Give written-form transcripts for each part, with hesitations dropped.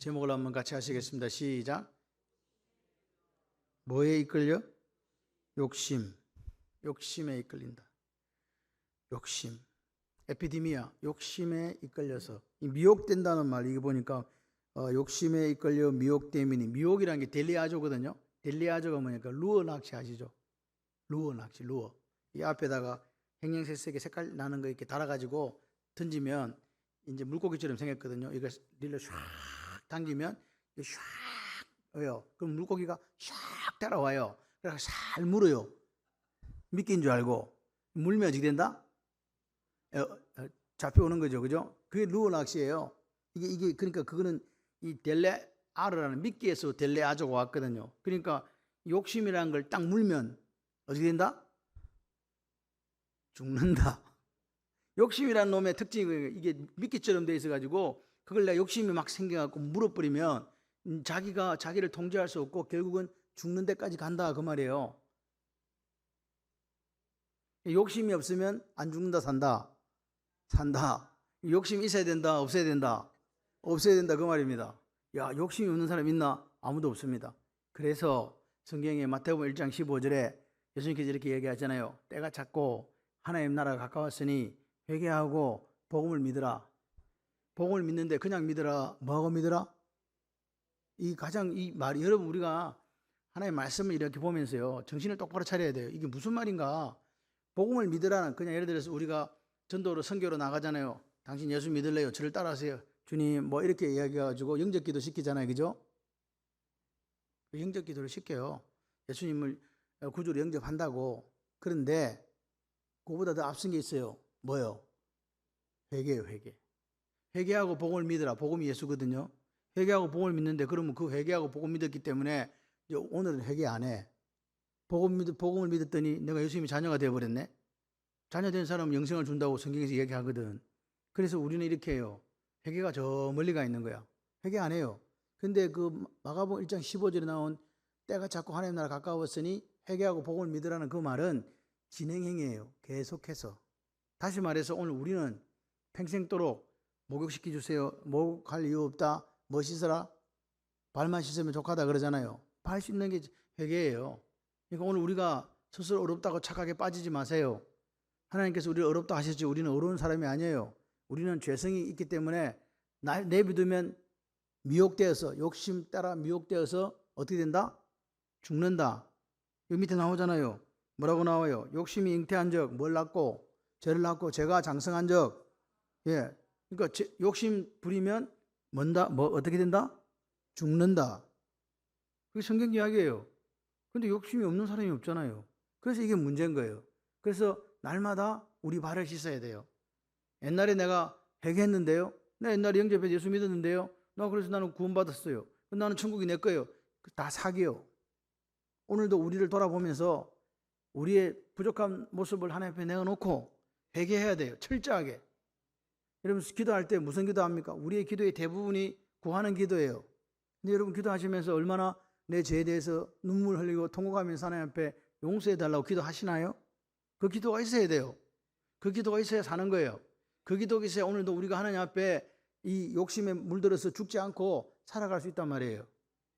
제목을 한번 같이 하시겠습니다. 시작. 뭐에 이끌려? 욕심. 욕심에 이끌린다. 욕심. 에피디미아. 욕심에 이끌려서. 이 미혹된다는 말 이거 보니까 욕심에 이끌려 미혹됨이니, 미혹이라는 게 델리아조거든요. 델리아조가 뭐냐니까 루어 낚시 아시죠? 루어 낚시, 루어. 이 앞에다가 행행색색의 색깔 나는 거 이렇게 달아가지고 던지면 이제 물고기처럼 생겼거든요. 이거 릴로 샥 당기면 샥 해요. 그럼 물고기가 샥 따라와요. 그래서 살 물어요. 미끼인 줄 알고 물면 어떻게 된다? 잡혀오는 거죠, 그죠? 그게 루어 낚시예요. 이게 그러니까 그거는 이 델레아르라는 미끼에서 델레아조가 왔거든요. 그러니까 욕심이라는 걸 딱 물면 어떻게 된다? 죽는다. 욕심이라는 놈의 특징이 이게 미끼처럼 돼 있어가지고 그걸 내가 욕심이 막 생겨갖고 물어버리면 자기가 자기를 통제할 수 없고 결국은 죽는 데까지 간다 그 말이에요. 욕심이 없으면 안 죽는다, 산다. 산다. 욕심이 있어야 된다, 없어야 된다. 없어야 된다 그 말입니다. 야, 욕심이 없는 사람 있나? 아무도 없습니다. 그래서 성경에 마태복음 1장 15절에 예수님께서 이렇게 얘기하잖아요. 때가 찼고 하나님 나라가 가까웠으니 회개하고 복음을 믿으라. 복음을 믿는데 그냥 믿으라. 뭐하고 믿으라? 이 가장 이 말이, 여러분 우리가 하나님의 말씀을 이렇게 보면서요 정신을 똑바로 차려야 돼요. 이게 무슨 말인가? 복음을 믿으라는, 그냥 예를 들어서 우리가 전도로 선교로 나가잖아요. 당신 예수 믿을래요? 저를 따라하세요. 주님 뭐 이렇게 이야기해가지고 영접기도 시키잖아요, 그죠? 영접기도를 시켜요. 예수님을 구주로 영접한다고. 그런데 그거보다 더 앞선 게 있어요. 뭐요? 회개예요, 회개. 회개하고 복음을 믿으라. 복음이 예수거든요. 회개하고 복음을 믿는데 그러면 그 회개하고 복음 믿었기 때문에 오늘은 회개 안 해. 복음을 믿었더니 내가 예수님의 자녀가 되어버렸네. 자녀 된 사람은 영생을 준다고 성경에서 얘기하거든. 그래서 우리는 이렇게 해요. 회개가 저 멀리 가 있는 거야. 회개 안 해요. 근데 그 마가복음 1장 15절에 나온 때가 찼고 하나님 나라 가까웠으니 회개하고 복음을 믿으라는 그 말은 진행행위예요. 계속해서. 다시 말해서 오늘 우리는 평생도록 목욕시켜 주세요. 목욕할 이유 없다. 뭐 씻어라? 발만 씻으면 족하다 그러잖아요. 발 씻는 게 회개예요. 그러니까 오늘 우리가 스스로 어렵다고 착하게 빠지지 마세요. 하나님께서 우리를 어렵다 하셨지 우리는 어려운 사람이 아니에요. 우리는 죄성이 있기 때문에 내비두면 미혹되어서, 욕심 따라 미혹되어서 어떻게 된다? 죽는다. 여기 밑에 나오잖아요. 뭐라고 나와요? 욕심이 잉태한 적 뭘 낳고? 죄를 낳고 죄가 장성한 적. 예. 그러니까 욕심 부리면 뭐 어떻게 된다? 죽는다. 그게 성경 이야기예요. 근데 욕심이 없는 사람이 없잖아요. 그래서 이게 문제인 거예요. 그래서 날마다 우리 발을 씻어야 돼요. 옛날에 내가 회개했는데요. 나 옛날에 영접해서 예수 믿었는데요. 그래서 나는 구원받았어요. 나는 천국이 내 거예요. 다 사기요. 오늘도 우리를 돌아보면서 우리의 부족한 모습을 하나님 앞에 내어놓고 회개해야 돼요. 철저하게. 여러분 기도할 때 무슨 기도합니까? 우리의 기도의 대부분이 구하는 기도예요. 근데 여러분 기도하시면서 얼마나 내 죄에 대해서 눈물 흘리고 통곡하면서 하나님 앞에 용서해달라고 기도하시나요? 그 기도가 있어야 돼요. 그 기도가 있어야 사는 거예요. 그 기도가 있어야 오늘도 우리가 하나님 앞에 이 욕심에 물들어서 죽지 않고 살아갈 수 있단 말이에요.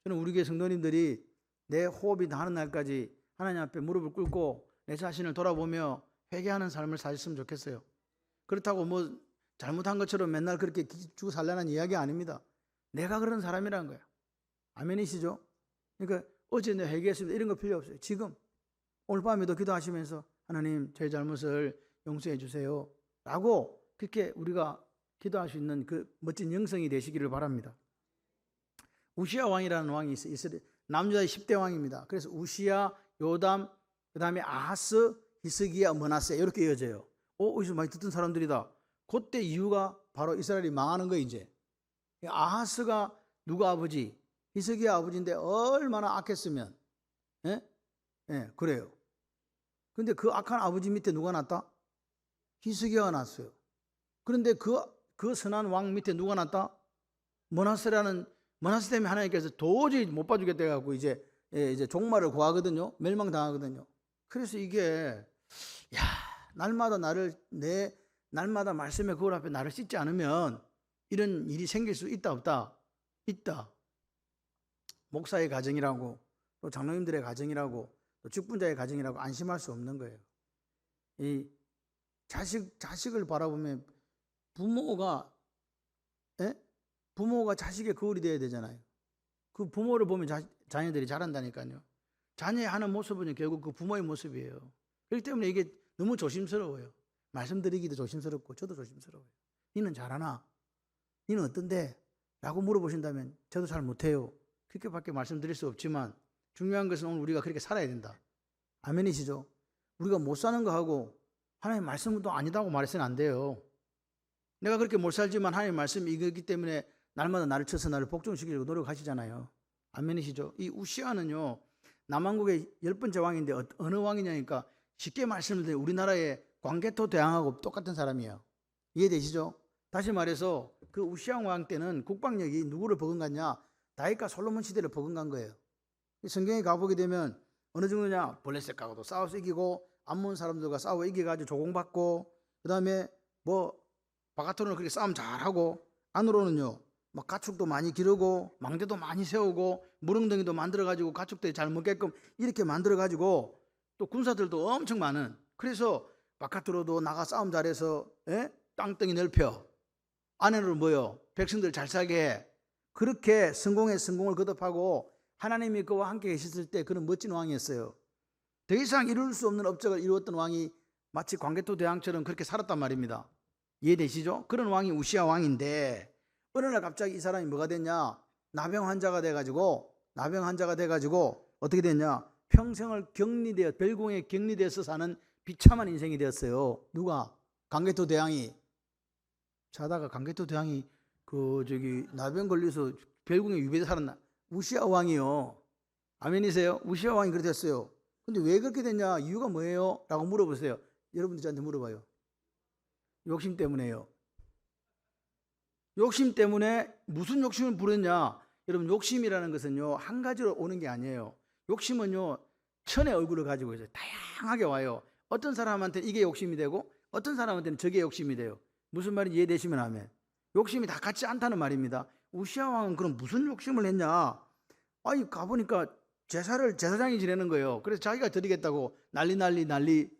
저는 우리 교회 성도님들이 내 호흡이 다하는 날까지 하나님 앞에 무릎을 꿇고 내 자신을 돌아보며 회개하는 삶을 사셨으면 좋겠어요. 그렇다고 뭐 잘못한 것처럼 맨날 그렇게 죽고 살라는 이야기 아닙니다. 내가 그런 사람이라는 거예요. 아멘이시죠? 그러니까 어제 내가 회개했습니다. 이런 거 필요 없어요. 지금 오늘 밤에도 기도하시면서 하나님 제 잘못을 용서해 주세요 라고 그렇게 우리가 기도할 수 있는 그 멋진 영성이 되시기를 바랍니다. 우시야 왕이라는 왕이 있어요. 남유다의 10대 왕입니다. 그래서 우시야, 요담, 그 다음에 아하스, 히스기야, 므낫세 이렇게 이어져요. 어디서 많이 듣던 사람들이다. 그때 이유가 바로 이스라엘이 망하는 거예요. 이제 아하스가 누가 아버지? 히스기야 아버지인데 얼마나 악했으면 그래요. 근데 그 악한 아버지 밑에 누가 났다? 히스기야가 났어요. 그런데 그 선한 왕 밑에 누가 났다? 므낫세 때문에 하나님께서 도저히 못 봐주겠다 해갖고 이제 종말을 구하거든요. 멸망당하거든요. 그래서 이게 날마다 날마다 말씀의 거울 앞에 나를 씻지 않으면 이런 일이 생길 수 있다 없다? 있다. 목사의 가정이라고, 또 장로님들의 가정이라고, 또 직분자의 가정이라고 안심할 수 없는 거예요. 이 자식을 바라보면 부모가 자식의 거울이 되어야 되잖아요. 그 부모를 보면 자녀들이 자란다니까요. 자녀의 하는 모습은 결국 그 부모의 모습이에요. 그렇기 때문에 이게 너무 조심스러워요. 말씀드리기도 조심스럽고 저도 조심스러워요. 니는 잘하나? 니는 어떤데? 라고 물어보신다면 저도 잘 못해요. 그렇게밖에 말씀드릴 수 없지만 중요한 것은 오늘 우리가 그렇게 살아야 된다. 아멘이시죠? 우리가 못 사는 거하고 하나님 말씀도 아니다고 말해서는 안 돼요. 내가 그렇게 못 살지만 하나님 말씀이 이거기 때문에 날마다 나를 쳐서 나를 복종시키려고 노력하시잖아요. 아멘이시죠? 이 우시아는요, 남왕국의 10번째 왕인데 어느 왕이냐니까 쉽게 말씀드리면 우리나라의 광개토 대왕하고 똑같은 사람이에요. 이해되시죠? 다시 말해서 그 우시아 왕 때는 국방력이 누구를 버금갔냐? 다윗과 솔로몬 시대를 버금간 거예요. 성경에 가보게 되면 어느 정도냐? 블레셋하고도 싸워서 이기고 암몬 사람들과 싸워 이겨가지고 조공받고, 그 다음에 바깥으로는 그렇게 싸움 잘하고 안으로는요 막 가축도 많이 기르고 망대도 많이 세우고 무릉덩이도 만들어가지고 가축들이 잘 먹게끔 이렇게 만들어가지고 또 군사들도 엄청 많은, 그래서 바깥으로도 나가 싸움 잘해서 땅덩이 넓혀 안으로 백성들 잘 살게 해. 그렇게 성공을 거듭하고 하나님이 그와 함께 계셨을 때 그런 멋진 왕이었어요. 더 이상 이룰 수 없는 업적을 이루었던 왕이 마치 광개토 대왕처럼 그렇게 살았단 말입니다. 이해되시죠? 그런 왕이 우시아 왕인데 어느 날 갑자기 이 사람이 뭐가 됐냐? 나병 환자가 돼가지고 어떻게 됐냐? 평생을 별궁에 격리되어서 사는 비참한 인생이 되었어요. 누가? 광개토 대왕이. 자다가 광개토 대왕이 나병 걸려서 별궁에 유배돼 살았나? 우시아 왕이요. 아멘이세요? 우시아 왕이 그렇게 됐어요. 근데 왜 그렇게 됐냐? 이유가 뭐예요? 라고 물어보세요. 여러분들 저한테 물어봐요. 욕심 때문에요. 욕심 때문에. 무슨 욕심을 부렸냐? 여러분, 욕심이라는 것은요 한 가지로 오는 게 아니에요. 욕심은요 천의 얼굴을 가지고 있어요. 다양하게 와요. 어떤 사람한테는 이게 욕심이 되고 어떤 사람한테는 저게 욕심이 돼요. 무슨 말인지 이해되시면 하면, 욕심이 다 같지 않다는 말입니다. 우시아 왕은 그럼 무슨 욕심을 했냐? 가보니까 제사장이 지내는 거예요. 그래서 자기가 드리겠다고 난리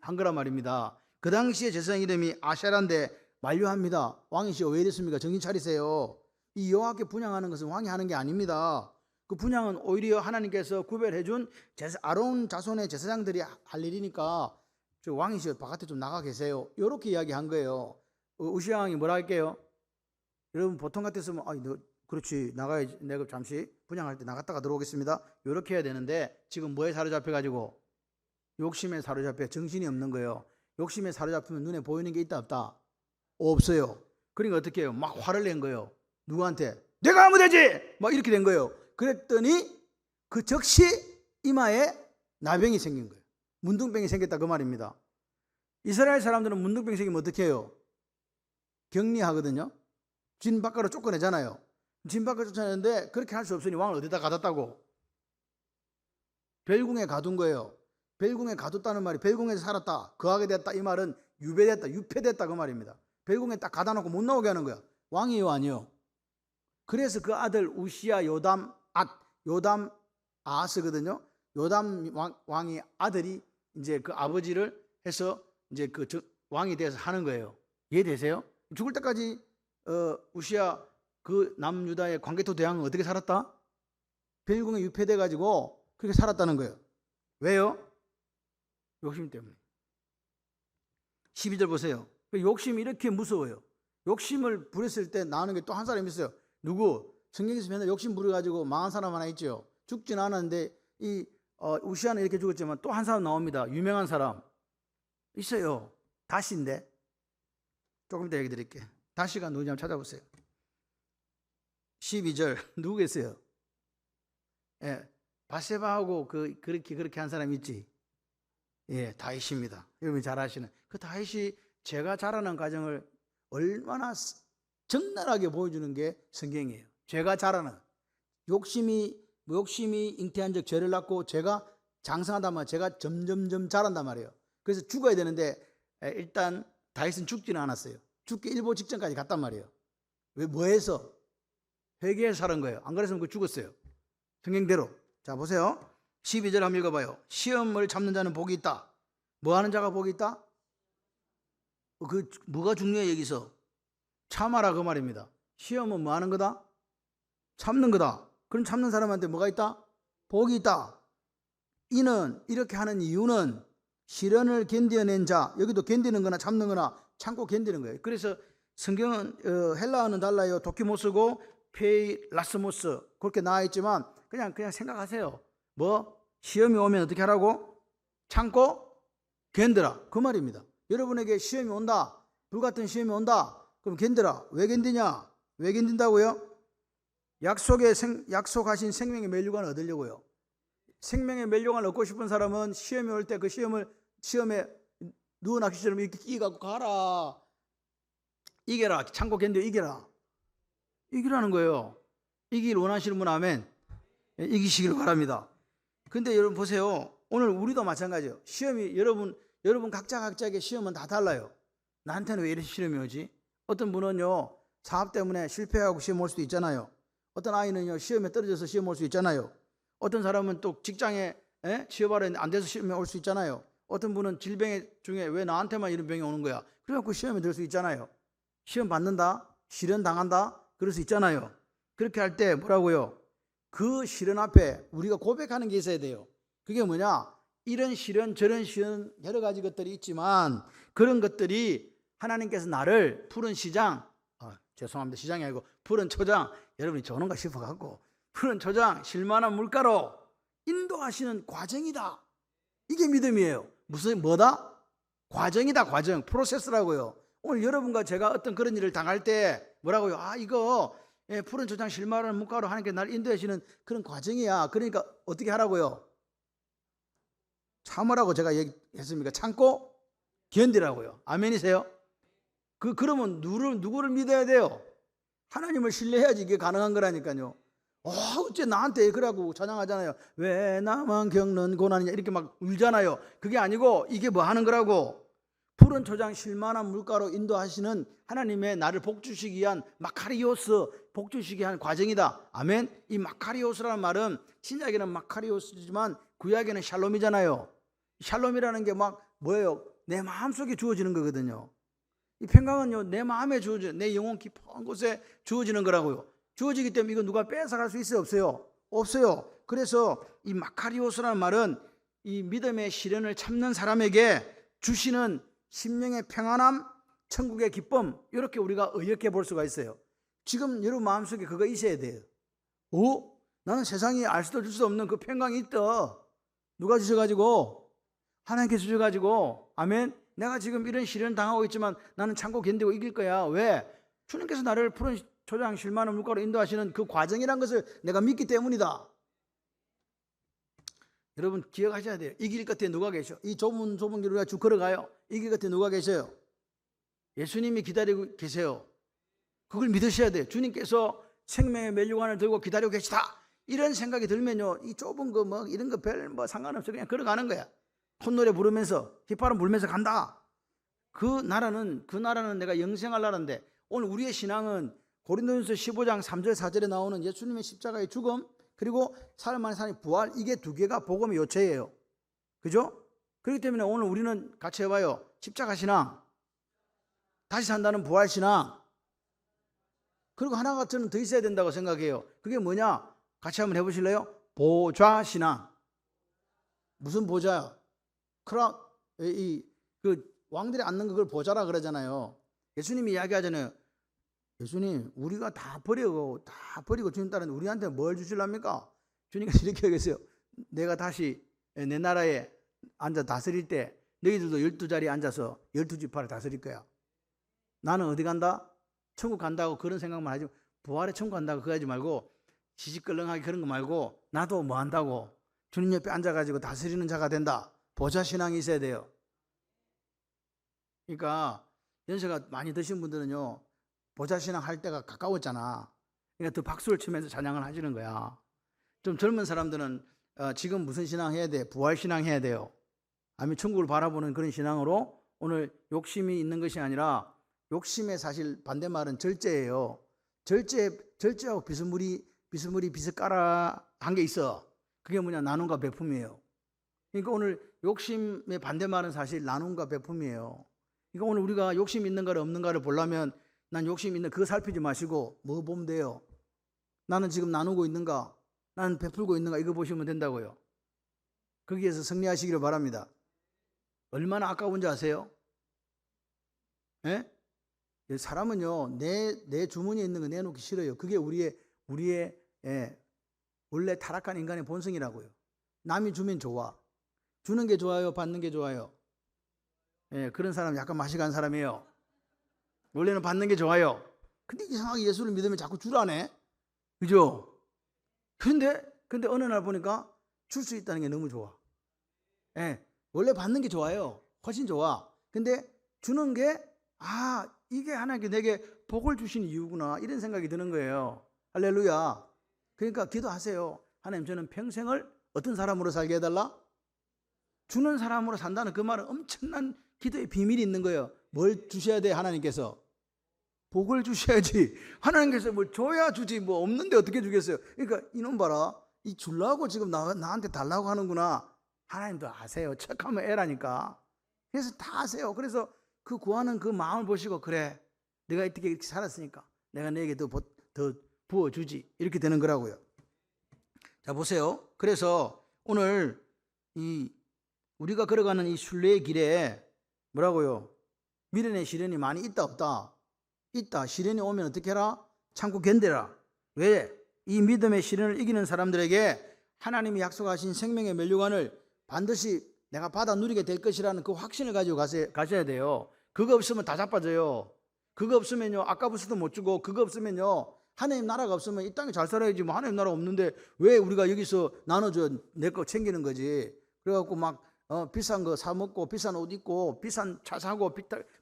한 거란 말입니다. 그 당시에 제사장 이름이 아샤라인데 만류합니다. 왕이시여 왜 이랬습니까? 정신 차리세요. 이 여호와께 분향하는 것은 왕이 하는 게 아닙니다. 그 분향은 오히려 하나님께서 구별해준 아론 자손의 제사장들이 할 일이니까 저 왕이시여 바깥에 좀 나가 계세요. 이렇게 이야기한 거예요. 우시아 왕이 뭐라 할게요? 여러분 보통 같았으면 너 그렇지 나가야지, 내가 잠시 분향할 때 나갔다가 들어오겠습니다, 이렇게 해야 되는데 지금 뭐에 사로잡혀가지고? 욕심에 사로잡혀 정신이 없는 거예요. 욕심에 사로잡히면 눈에 보이는 게 있다 없다? 없어요. 그러니까 어떻게 해요? 막 화를 낸 거예요. 누구한테? 내가 하면 되지! 막 이렇게 된 거예요. 그랬더니 그 즉시 이마에 나병이 생긴 거예요. 문둥병이 생겼다 그 말입니다. 이스라엘 사람들은 문둥병이 생기면 어떻게 해요? 격리하거든요. 진 밖으로 쫓아내잖아요. 진 밖으로 쫓아내는데 그렇게 할 수 없으니 왕을 어디다 가뒀다고? 별궁에 가둔 거예요. 별궁에 가뒀다는 말이 별궁에서 살았다, 거하게 됐다, 이 말은 유폐됐다 그 말입니다. 별궁에 딱 가다 놓고 못 나오게 하는 거야. 왕이요 아니요? 그래서 그 아들 우시아 요담 아하스거든요. 요담 왕이 아들이 이제 그 아버지를 해서 이제 그 왕이 돼서 하는 거예요. 이해되세요? 죽을 때까지 우시아 그 남유다의 광개토 대왕은 어떻게 살았다? 별궁에 유폐돼 가지고 그렇게 살았다는 거예요. 왜요? 욕심 때문에. 12절 보세요. 욕심이 이렇게 무서워요. 욕심을 부렸을 때 나오는 게 또 한 사람이 있어요. 누구? 성경에서 맨날 욕심 부려가지고 망한 사람 하나 있죠. 죽진 않았는데 이 우시아는 이렇게 죽었지만 또 한 사람 나옵니다. 유명한 사람 있어요. 다시인데 조금 이따 얘기 드릴게요. 다시가 누구냐 한번 찾아보세요. 12절 누구겠어요? 바세바하고 그렇게 한 사람 있지. 다윗입니다. 여러분이 잘 아시는 그 다윗이 죄가 자라는 과정을 얼마나 적나라하게 보여주는 게 성경이에요. 죄가 자라는, 욕심이 잉태한 적 죄를 낳고 죄가 장성하단 말이에요. 죄가 점점점 자란단 말이에요. 그래서 죽어야 되는데 일단 다윗은 죽지는 않았어요. 죽기 일보 직전까지 갔단 말이에요. 왜? 뭐해서? 회개해서 사는 거예요. 안 그랬으면 그 죽었어요. 성경대로. 자, 보세요. 12절 한번 읽어봐요. 시험을 참는 자는 복이 있다. 뭐 하는 자가 복이 있다? 그 뭐가 중요해 여기서? 참아라 그 말입니다. 시험은 뭐 하는 거다? 참는 거다. 그럼 참는 사람한테 뭐가 있다? 복이 있다. 이는 이렇게 하는 이유는 시련을 견뎌낸 자, 여기도 견디는 거나 참는 거나 참고 견디는 거예요. 그래서 성경은 헬라어는 달라요. 도키모스고 페이라스모스 그렇게 나와 있지만 그냥 생각하세요. 뭐 시험이 오면 어떻게 하라고? 참고 견뎌라 그 말입니다. 여러분에게 시험이 온다, 불같은 시험이 온다, 그럼 견뎌라. 왜 견디냐? 왜 견딘다고요? 약속하신 생명의 멸류관을 얻으려고요. 생명의 멸류관을 얻고 싶은 사람은 시험이 올 때 그 시험에 누워낚시처럼 이렇게 끼갖고 가라. 이겨라. 참고 견뎌 이겨라. 이기라는 거예요. 이길 원하시는 분 아멘. 이기시길 바랍니다. 근데 여러분 보세요. 오늘 우리도 마찬가지예요. 시험이 여러분 각자의 시험은 다 달라요. 나한테는 왜 이런 시험이 오지? 어떤 분은요 사업 때문에 실패하고 시험 올 수도 있잖아요. 어떤 아이는요 시험에 떨어져서 시험 올 수 있잖아요. 어떤 사람은 또 직장에 취업하려 안 돼서 시험에 올 수 있잖아요. 어떤 분은 질병 중에 왜 나한테만 이런 병이 오는 거야? 그래갖고 시험에 들 수 있잖아요. 시험 받는다, 시련 당한다, 그럴 수 있잖아요. 그렇게 할 때 뭐라고요? 그 시련 앞에 우리가 고백하는 게 있어야 돼요. 그게 뭐냐? 이런 시련 저런 시련 여러 가지 것들이 있지만 그런 것들이 하나님께서 나를 푸른 시장, 죄송합니다, 시장이 아니고 푸른 초장, 여러분이 좋은가 싶어갖고 푸른 초장 실만한 물가로 인도하시는 과정이다. 이게 믿음이에요. 뭐다? 과정이다. 과정, 프로세스라고요. 오늘 여러분과 제가 어떤 그런 일을 당할 때 뭐라고요? 이거 푸른 초장 실만한 물가로 하나님께서 나를 인도하시는 그런 과정이야. 그러니까 어떻게 하라고요? 참으라고 제가 얘기했습니까? 참고 견디라고요. 아멘이세요? 그러면 누구를 믿어야 돼요? 하나님을 신뢰해야지 이게 가능한 거라니까요. 어째 나한테 그러고 찬양하잖아요. 왜 나만 겪는 고난이냐 이렇게 막 울잖아요. 그게 아니고 이게 뭐 하는 거라고? 푸른 초장 실만한 물가로 인도하시는 하나님의 나를 복주시기 위한 마카리오스, 복주시기 위한 과정이다. 아멘. 이 마카리오스라는 말은 신약에는 마카리오스지만 구약에는 샬롬이잖아요. 샬롬이라는 게 막 뭐예요? 내 마음속에 주어지는 거거든요. 이 평강은요 내 마음에 주어지는, 내 영혼 깊은 곳에 주어지는 거라고요. 주어지기 때문에 이거 누가 뺏어갈 수 있어요? 없어요? 없어요. 그래서 이 마카리오스라는 말은 이 믿음의 시련을 참는 사람에게 주시는 심령의 평안함, 천국의 기쁨, 이렇게 우리가 의역해 볼 수가 있어요. 지금 여러분 마음속에 그거 있어야 돼요. 나는 세상이 알 수도 줄 수 없는 그 평강이 있다. 누가 주셔가지고? 하나님께 주셔가지고. 아멘. 내가 지금 이런 시련 당하고 있지만 나는 참고 견디고 이길 거야. 왜? 주님께서 나를 푸른 초장 실만한 물가로 인도하시는 그 과정이란 것을 내가 믿기 때문이다. 여러분 기억하셔야 돼요. 이길 끝에 누가 계셔? 이 좁은 길을 우리가 쭉 걸어가요. 이길 끝에 누가 계셔요? 예수님이 기다리고 계세요. 그걸 믿으셔야 돼요. 주님께서 생명의 멸류관을 들고 기다리고 계시다. 이런 생각이 들면요, 이 좁은 거 뭐 이런 거 별 뭐 상관없어 그냥 걸어가는 거야. 콧노래 부르면서 휘파람 불면서 간다. 그 나라는 내가 영생할 나라인데, 오늘 우리의 신앙은 고린도전서 15장 3절 4절에 나오는 예수님의 십자가의 죽음, 그리고 사흘 만에 사는 부활, 이게 두 개가 복음의 요체예요. 그죠? 그렇기 때문에 오늘 우리는 같이 해봐요. 십자가 신앙, 다시 산다는 부활 신앙, 그리고 하나가 저는 더 있어야 된다고 생각해요. 그게 뭐냐? 같이 한번 해보실래요? 보좌 신앙. 무슨 보좌야? 그 왕들이 앉는 그걸 보좌라 그러잖아요. 예수님이 이야기하잖아요. 예수님, 우리가 다 버리고 주님 따르는데 우리한테 뭘 주실랍니까? 주님께서 이렇게 얘기했어요. 내가 다시 내 나라에 앉아 다스릴 때 너희들도 12자리에 앉아서 12지파를 다스릴 거야. 나는 어디 간다? 천국 간다고 그런 생각만 하지, 부활에 천국 간다고 그거 하지 말고, 지직걸렁하게 그런 거 말고, 나도 뭐 한다고 주님 옆에 앉아가지고 다스리는 자가 된다. 보좌 신앙이 있어야 돼요. 그러니까 연세가 많이 드신 분들은요, 보좌 신앙 할 때가 가까웠잖아. 그러니까 더 박수를 치면서 찬양을 하시는 거야. 좀 젊은 사람들은 지금 무슨 신앙 해야 돼? 부활 신앙 해야 돼요. 아니면 천국을 바라보는 그런 신앙으로, 오늘 욕심이 있는 것이 아니라, 욕심의 사실 반대말은 절제예요. 절제하고 비스무리 한 게 있어. 그게 뭐냐? 나눔과 베품이에요. 그러니까 오늘 욕심의 반대말은 사실 나눔과 베품이에요. 그러니까 오늘 우리가 욕심 있는가를 없는가를 보려면 난 욕심 있는 그거 살피지 마시고 뭐 보면 돼요? 나는 지금 나누고 있는가? 나는 베풀고 있는가? 이거 보시면 된다고요. 거기에서 승리하시기를 바랍니다. 얼마나 아까운지 아세요? 예? 사람은요, 내 주머니에 있는 거 내놓기 싫어요. 그게 우리의 원래 타락한 인간의 본성이라고요. 남이 주면 좋아. 주는 게 좋아요? 받는 게 좋아요? 예, 그런 사람 약간 맛이 간 사람이에요. 원래는 받는 게 좋아요. 근데 이상하게 예수를 믿으면 자꾸 주라네. 그죠? 근데 어느 날 보니까 줄 수 있다는 게 너무 좋아. 예, 원래 받는 게 좋아요. 훨씬 좋아. 근데 주는 게, 이게 하나님께 내게 복을 주신 이유구나. 이런 생각이 드는 거예요. 할렐루야. 그러니까 기도하세요. 하나님, 저는 평생을 어떤 사람으로 살게 해달라? 주는 사람으로 산다는 그 말은 엄청난 기도의 비밀이 있는 거예요. 뭘 주셔야 돼, 하나님께서? 복을 주셔야지. 하나님께서 뭘 줘야 주지, 뭐 없는데 어떻게 주겠어요? 그러니까 이놈 봐라. 이 주려고 지금 나한테 달라고 하는구나. 하나님도 아세요. 척하면 애라니까. 그래서 다 아세요. 그래서 그 구하는 그 마음을 보시고, 그래, 내가 이렇게 살았으니까 내가 내게 더 부어주지. 이렇게 되는 거라고요. 자, 보세요. 그래서 오늘 우리가 걸어가는 이 순례의 길에 뭐라고요? 미련의 시련이 많이 있다 없다? 있다. 시련이 오면 어떻게 해라? 참고 견뎌라. 왜? 이 믿음의 시련을 이기는 사람들에게 하나님이 약속하신 생명의 면류관을 반드시 내가 받아 누리게 될 것이라는 그 확신을 가지고 가셔야 돼요. 그거 없으면 다 자빠져요. 그거 없으면요, 아까부서도 못 주고, 그거 없으면요, 하나님 나라가 없으면 이 땅에 잘 살아야지. 뭐 하나님 나라 없는데 왜 우리가 여기서 나눠줘? 내 거 챙기는 거지. 그래갖고 막 비싼 거 사 먹고, 비싼 옷 입고, 비싼 차 사고,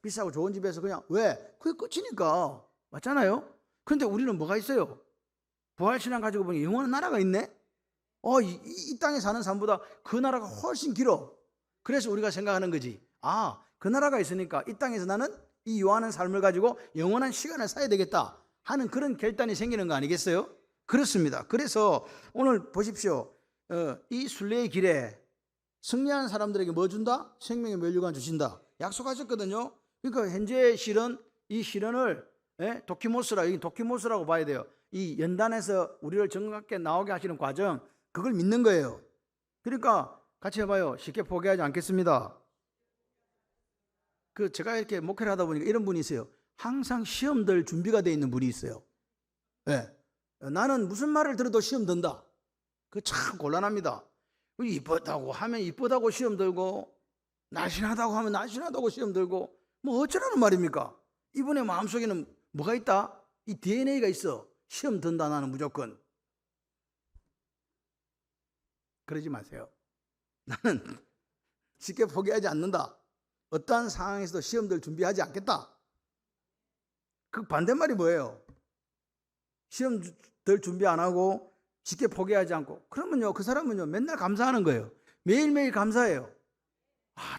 비싸고 좋은 집에서 그냥, 왜? 그게 끝이니까. 맞잖아요? 근데 우리는 뭐가 있어요? 부활신앙 가지고 보니 영원한 나라가 있네? 이 땅에 사는 삶보다 그 나라가 훨씬 길어. 그래서 우리가 생각하는 거지. 그 나라가 있으니까 이 땅에서 나는 이 요하는 삶을 가지고 영원한 시간을 살아야 되겠다 하는 그런 결단이 생기는 거 아니겠어요? 그렇습니다. 그래서 오늘 보십시오. 이 순례의 길에 승리하는 사람들에게 뭐 준다? 생명의 면류관 주신다. 약속하셨거든요. 그러니까 현재의 시련, 이 시련을 도키모스라고 봐야 돼요. 이 연단에서 우리를 정확하게 나오게 하시는 과정, 그걸 믿는 거예요. 그러니까 같이 해봐요. 쉽게 포기하지 않겠습니다. 제가 이렇게 목회를 하다 보니까 이런 분이 있어요. 항상 시험들 준비가 되어 있는 분이 있어요. 네. 나는 무슨 말을 들어도 시험 든다. 그거 참 곤란합니다. 이쁘다고 하면 이쁘다고 시험 들고, 날씬하다고 하면 날씬하다고 시험 들고, 뭐 어쩌라는 말입니까? 이분의 마음속에는 뭐가 있다? 이 DNA가 있어. 시험 든다, 나는 무조건. 그러지 마세요. 나는 쉽게 포기하지 않는다. 어떠한 상황에서도 시험들 준비하지 않겠다. 그 반대말이 뭐예요? 시험들 준비 안 하고 쉽게 포기하지 않고, 그러면요, 그 사람은요, 맨날 감사하는 거예요. 매일매일 감사해요.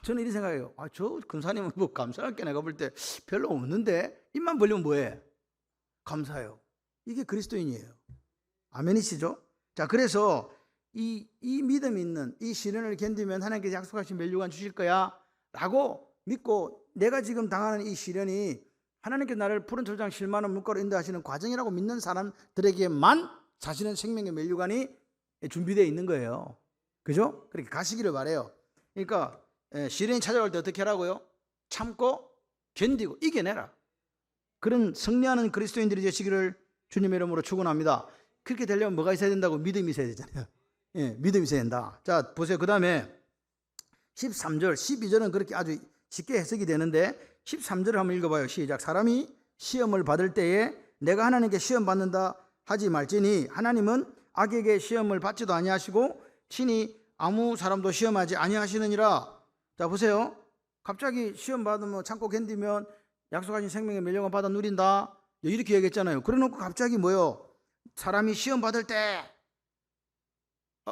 저는 이렇게 생각해요. 저 금사님은 뭐 감사할 게 내가 볼 때 별로 없는데, 입만 벌리면 뭐해? 감사해요. 이게 그리스도인이에요. 아멘이시죠? 자, 그래서 이 믿음이 있는 이 시련을 견디면 하나님께서 약속하신 면류관 주실 거야 라고 믿고, 내가 지금 당하는 이 시련이 하나님께 나를 푸른 초장 실만한 물가로 인도하시는 과정이라고 믿는 사람들에게만 자신은 생명의 면류관이 준비되어 있는 거예요. 그죠? 그렇게 가시기를 바래요. 그러니까 시련이 찾아올 때 어떻게 하라고요? 참고 견디고 이겨내라. 그런 승리하는 그리스도인들이 되시기를 주님의 이름으로 축원합니다. 그렇게 되려면 뭐가 있어야 된다고? 믿음이 있어야 되잖아요. 믿음이 있어야 된다. 자, 보세요. 그 다음에 13절, 12절은 그렇게 아주 쉽게 해석이 되는데 13절을 한번 읽어봐요. 시작. 사람이 시험을 받을 때에 내가 하나님께 시험 받는다 하지 말지니 하나님은 악에게 시험을 받지도 아니하시고 친히 아무 사람도 시험하지 아니하시느니라. 자, 보세요. 갑자기 시험 받으면 참고 견디면 약속하신 생명의 면류관 받아 누린다 이렇게 얘기했잖아요. 그래놓고 갑자기 뭐요? 사람이 시험 받을 때,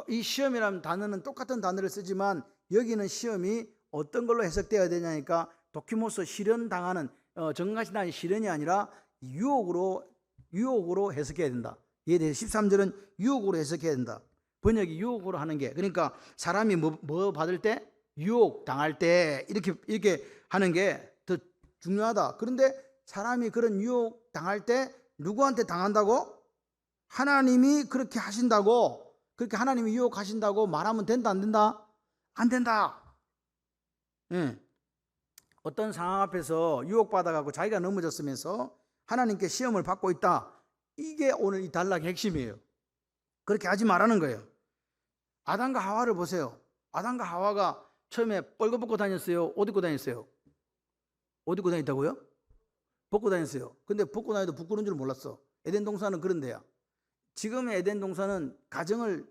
이 시험이라는 단어는 똑같은 단어를 쓰지만 여기는 시험이 어떤 걸로 해석되어야 되냐니까 도키모스, 실현 당하는 정같이 나는 실현이 아니라 유혹으로 유혹으로 해석해야 된다. 이에 대해서 13절은 유혹으로 해석해야 된다. 번역이 유혹으로 하는 게, 그러니까 사람이 뭐 받을 때, 유혹 당할 때 이렇게 하는 게 더 중요하다. 그런데 사람이 그런 유혹 당할 때 누구한테 당한다고? 하나님이 그렇게 하신다고, 그렇게 하나님이 유혹하신다고 말하면 된다, 안 된다? 안 된다. 어떤 상황 앞에서 유혹받아가고 자기가 넘어졌으면서 하나님께 시험을 받고 있다. 이게 오늘 이 단락의 핵심이에요. 그렇게 하지 말라는 거예요. 아담과 하와를 보세요. 아담과 하와가 처음에 뻘거벗고 다녔어요? 옷 입고 다녔어요? 옷 입고 다녔다고요? 벗고 다녔어요. 근데 벗고 다녀도 부끄러운 줄 몰랐어. 에덴 동산은 그런 데야. 지금의 에덴 동산은 가정을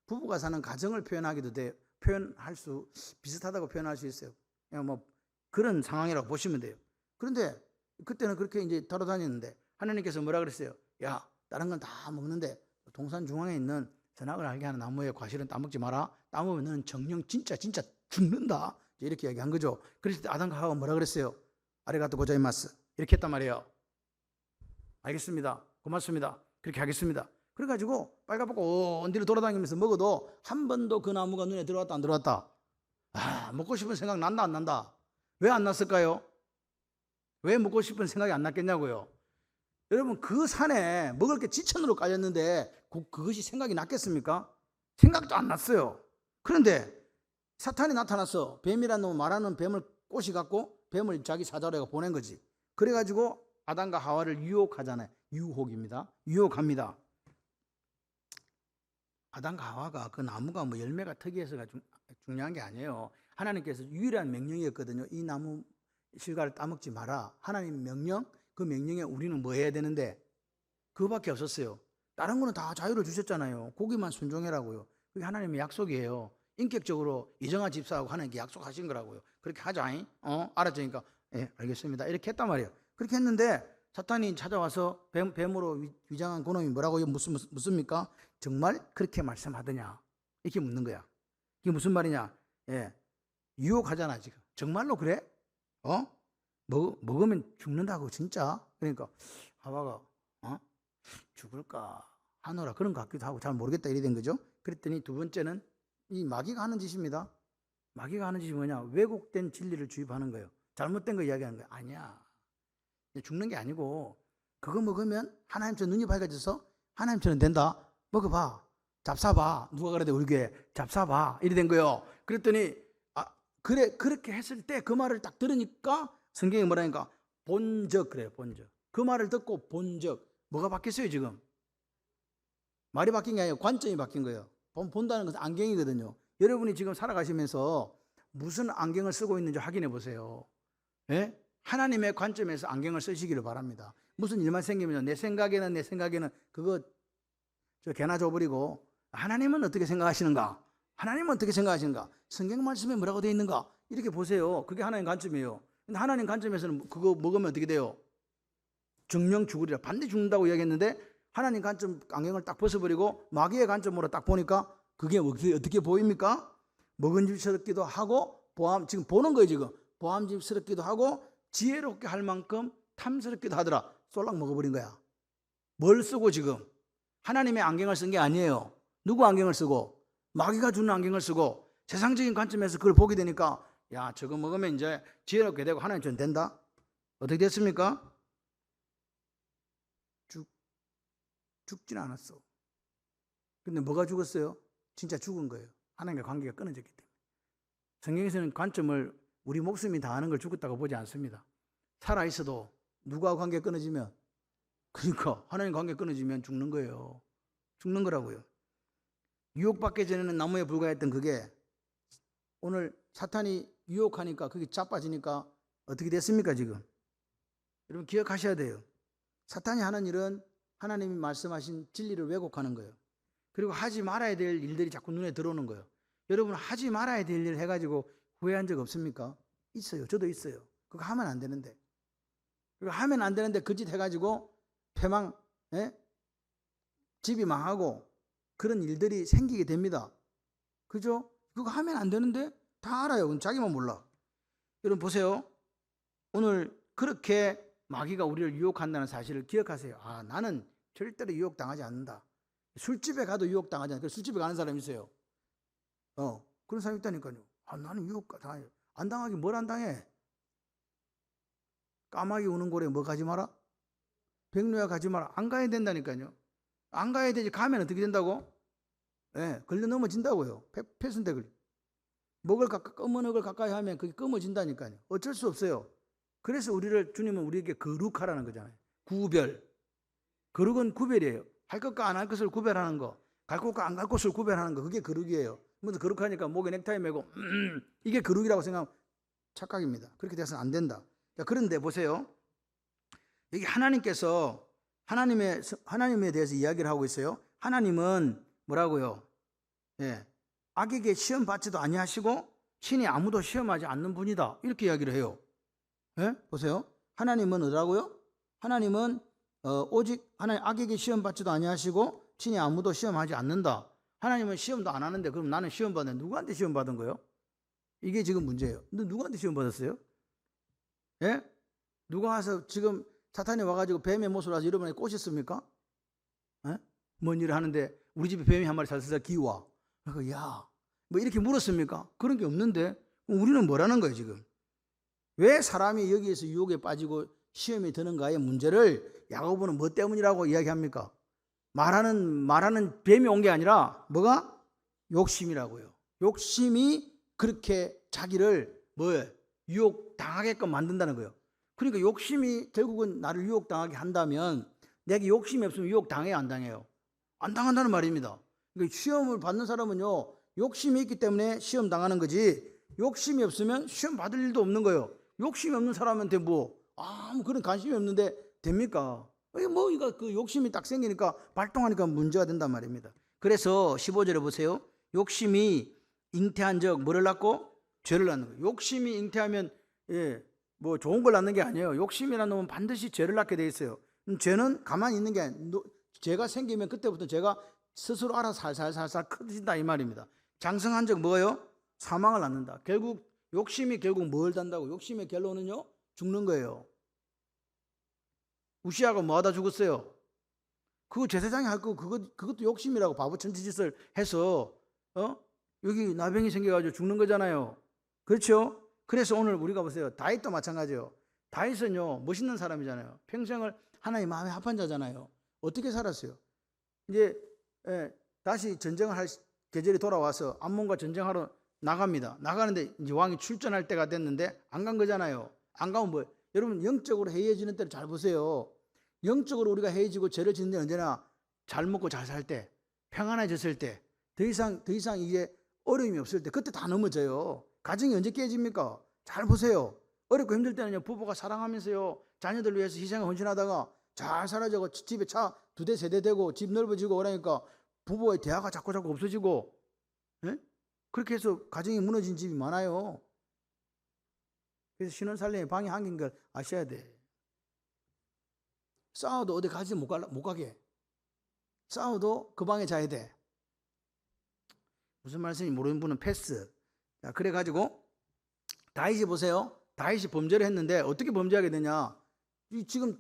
부부가 사는 가정을 표현하기도 돼. 표현할 수 비슷하다고 표현할 수 있어요. 그냥 뭐 그런 상황이라고 보시면 돼요. 그런데 그때는 그렇게 이제 돌아다녔는데 하나님께서 뭐라 그랬어요? 야, 다른 건 다 먹는데 동산 중앙에 있는 선악을 알게 하는 나무의 과실은 따먹지 마라. 따먹으면 너는 정령 진짜 죽는다. 이렇게 얘기한 거죠. 그랬을 때 아담과 하와가 뭐라 그랬어요? 아리가또 고자이마스. 이렇게 했단 말이에요. 알겠습니다. 고맙습니다. 그렇게 하겠습니다. 그래가지고 빨갛고 온디로 돌아다니면서 먹어도 한 번도 그 나무가 눈에 들어왔다 안 들어왔다? 먹고 싶은 생각 난다 안 난다? 왜 안 났을까요? 왜 먹고 싶은 생각이 안 났겠냐고요? 여러분, 그 산에 먹을 게 지천으로 깔렸는데 그것이 생각이 났겠습니까? 생각도 안 났어요. 그런데 사탄이 나타났어. 뱀이라는 놈, 말하는 뱀을 꼬시 갖고 뱀을 자기 사자로 보낸 거지. 그래가지고 아담과 하와를 유혹하잖아요. 유혹입니다. 유혹합니다. 아담과 하와가 그 나무가 뭐 열매가 특이해서가 중요한 게 아니에요. 하나님께서 유일한 명령이었거든요. 이 나무 실과를 따먹지 마라. 하나님 명령, 그 명령에 우리는 뭐 해야 되는데 그거밖에 없었어요. 다른 거는 다 자유를 주셨잖아요. 거기만 순종해라고요. 그게 하나님의 약속이에요. 인격적으로 이정아 집사하고 하나님께 약속하신 거라고요. 그렇게 하자. 알았으니까 예, 알겠습니다. 이렇게 했단 말이에요. 그렇게 했는데 사탄이 찾아와서 뱀으로 위장한 그놈이 뭐라고 묻습니까? 정말 그렇게 말씀하더냐? 이렇게 묻는 거야. 이게 무슨 말이냐? 예, 유혹하잖아 지금. 정말로 그래? 먹으면 죽는다고 진짜? 그러니까 하와가 죽을까 하노라 그런 것 같기도 하고 잘 모르겠다 이래 된 거죠. 그랬더니 두 번째는 이 마귀가 하는 짓입니다. 마귀가 하는 짓이 뭐냐? 왜곡된 진리를 주입하는 거예요. 잘못된 거 이야기하는 거예요. 아니야. 죽는 게 아니고 그거 먹으면 하나님처럼 눈이 밝아져서 하나님처럼 된다. 먹어봐. 잡사봐. 누가 그래도 우리 교회 잡사봐. 이래 된 거예요. 그랬더니 그래 그렇게 했을 때 그 말을 딱 들으니까 성경이 뭐라니까 본적 그래요. 본적. 그 말을 듣고 본적 뭐가 바뀌었어요 지금? 말이 바뀐 게 아니고 관점이 바뀐 거예요. 본다는 것은 안경이거든요. 여러분이 지금 살아가시면서 무슨 안경을 쓰고 있는지 확인해 보세요. 예? 하나님의 관점에서 안경을 쓰시기를 바랍니다. 무슨 일만 생기면 내 생각에는 그거 개나 줘버리고 하나님은 어떻게 생각하시는가? 하나님은 어떻게 생각하시는가? 성경 말씀에 뭐라고 되어 있는가? 이렇게 보세요. 그게 하나님 관점이에요. 근데 하나님 관점에서는 그거 먹으면 어떻게 돼요? 정령 죽으리라. 반드시 죽는다고 이야기했는데 하나님 관점 안경을 딱 벗어버리고 마귀의 관점으로 딱 보니까 그게 어떻게 보입니까? 먹은집스럽기도 하고 지금 보는 거예요. 지금 보암집스럽기도 하고 지혜롭게 할 만큼 탐스럽기도 하더라. 쏠락 먹어버린 거야. 뭘 쓰고 지금? 하나님의 안경을 쓴 게 아니에요. 누구 안경을 쓰고? 마귀가 주는 안경을 쓰고 세상적인 관점에서 그걸 보게 되니까 야 저거 먹으면 이제 지혜롭게 되고 하나님처럼 된다? 어떻게 됐습니까? 죽진 않았어. 근데 뭐가 죽었어요? 진짜 죽은 거예요. 하나님과 관계가 끊어졌기 때문에. 성경에서는 관점을 우리 목숨이 다하는 걸 죽었다고 보지 않습니다. 살아있어도 누구와 관계 끊어지면 그러니까 하나님 관계 끊어지면 죽는 거예요. 죽는 거라고요. 유혹받기 전에는 나무에 불과했던 그게 오늘 사탄이 유혹하니까 그게 자빠지니까 어떻게 됐습니까 지금? 여러분 기억하셔야 돼요. 사탄이 하는 일은 하나님이 말씀하신 진리를 왜곡하는 거예요. 그리고 하지 말아야 될 일들이 자꾸 눈에 들어오는 거예요. 여러분 하지 말아야 될 일 해가지고 후회한 적 없습니까? 있어요. 저도 있어요. 그거 하면 안 되는데. 그거 하면 안 되는데 그 짓 해가지고 패망, 집이 망하고 그런 일들이 생기게 됩니다. 그죠? 그거 하면 안 되는데 다 알아요. 자기만 몰라. 여러분 보세요. 오늘 그렇게 마귀가 우리를 유혹한다는 사실을 기억하세요. 아, 나는 절대로 유혹당하지 않는다. 술집에 가도 유혹당하지 않는다. 술집에 가는 사람이 있어요. 그런 사람이 있다니까요. 아, 나는 유혹당하지 안 당하기 뭘 안 당해. 까마귀 우는 고래 뭐 가지 마라? 백로야 가지 마라. 안 가야 된다니까요. 안 가야 되지. 가면 어떻게 된다고? 걸려 넘어진다고요. 패순대 걸려. 검은 흙을 가까이 하면 그게 검어진다니까요. 어쩔 수 없어요. 그래서 주님은 우리에게 거룩하라는 거잖아요. 구별. 거룩은 구별이에요. 할 것과 안 할 것을 구별하는 거. 갈 곳과 안 갈 곳을 구별하는 거. 그게 거룩이에요. 먼저 거룩하니까 목에 넥타이 매고 이게 거룩이라고 생각하면 착각입니다. 그렇게 돼서는 안 된다. 자, 그런데 보세요. 여기 하나님께서 하나님에 대해서 이야기를 하고 있어요. 하나님은 뭐라고요? 악에게 시험 받지도 아니하시고 신이 아무도 시험하지 않는 분이다. 이렇게 이야기를 해요. 보세요. 하나님은 어디라고요? 하나님은 오직 하나님 악에게 시험 받지도 아니하시고 신이 아무도 시험하지 않는다. 하나님은 시험도 안 하는데 그럼 나는 시험 받는데 누구한테 시험 받은 거예요? 이게 지금 문제예요. 너 누구한테 시험 받았어요? 누가 와서 지금 사탄이 와가지고 뱀의 모습으로 와서 여러분에게 꼬셨습니까? 뭔 일을 하는데 우리 집에 뱀이 한 마리 살살 기와. 그러니까 야, 뭐 이렇게 물었습니까? 그런 게 없는데 우리는 뭐라는 거예요 지금? 왜 사람이 여기에서 유혹에 빠지고 시험이 드는가의 문제를 야고보는 뭐 때문이라고 이야기합니까? 말하는 뱀이 온 게 아니라 뭐가? 욕심이라고요. 욕심이 그렇게 자기를 유혹당하게끔 만든다는 거예요. 그러니까 욕심이 결국은 나를 유혹당하게 한다면 내게 욕심이 없으면 유혹당해요, 안 당해요? 안 당한다는 말입니다. 그러니까 시험을 받는 사람은요, 욕심이 있기 때문에 시험 당하는 거지 욕심이 없으면 시험 받을 일도 없는 거예요. 욕심이 없는 사람한테 아무 그런 관심이 없는데 됩니까? 이거 그 욕심이 딱 생기니까 발동하니까 문제가 된단 말입니다. 그래서 15절에 보세요. 욕심이 잉태한 적 뭐를 낳고? 죄를 낳는 거예요. 욕심이 잉태하면 좋은 걸 낳는 게 아니에요. 욕심이라는 놈은 반드시 죄를 낳게 돼 있어요. 죄는 가만히 있는 게 아니에요. 죄가 생기면 그때부터 죄가 스스로 알아서 살살살살 커진다 이 말입니다. 장성한 적 뭐예요? 사망을 낳는다. 욕심이 결국 뭘 단다고? 욕심의 결론은요? 죽는 거예요. 우시아가 뭐 하다 죽었어요? 그거 제사장이 할 거 그것도 욕심이라고 바보 천지짓을 해서 여기 나병이 생겨가지고 죽는 거잖아요. 그렇죠? 그래서 오늘 우리가 보세요. 다윗도 마찬가지예요. 다윗은요 멋있는 사람이잖아요. 평생을 하나님 마음에 합한 자잖아요. 어떻게 살았어요? 이제 다시 전쟁을 할 계절이 돌아와서 암몬과 전쟁하러 나갑니다. 나가는데 이제 왕이 출전할 때가 됐는데 안 간 거잖아요. 안 가면 여러분 영적으로 해이해지는 때를 잘 보세요. 영적으로 우리가 해이해지고 죄를 짓는 데는 언제나 잘 먹고 잘 살 때, 평안해졌을 때, 더 이상 이게 어려움이 없을 때 그때 다 넘어져요. 가정이 언제 깨집니까? 잘 보세요. 어렵고 힘들 때는요 부부가 사랑하면서요 자녀들 위해서 희생을 헌신하다가 잘 살아지고 집에 차 2대 3대 되고 집 넓어지고 그러니까 부부의 대화가 자꾸 없어지고 그렇게 해서 가정이 무너진 집이 많아요. 그래서 신혼살림에 방이 한긴 걸 아셔야 돼. 싸워도 어디 가지 못 가게. 싸워도 그 방에 자야 돼. 무슨 말씀인지 모르는 분은 패스. 자, 그래가지고 다윗이 보세요. 다윗이 범죄를 했는데 어떻게 범죄하게 되냐? 지금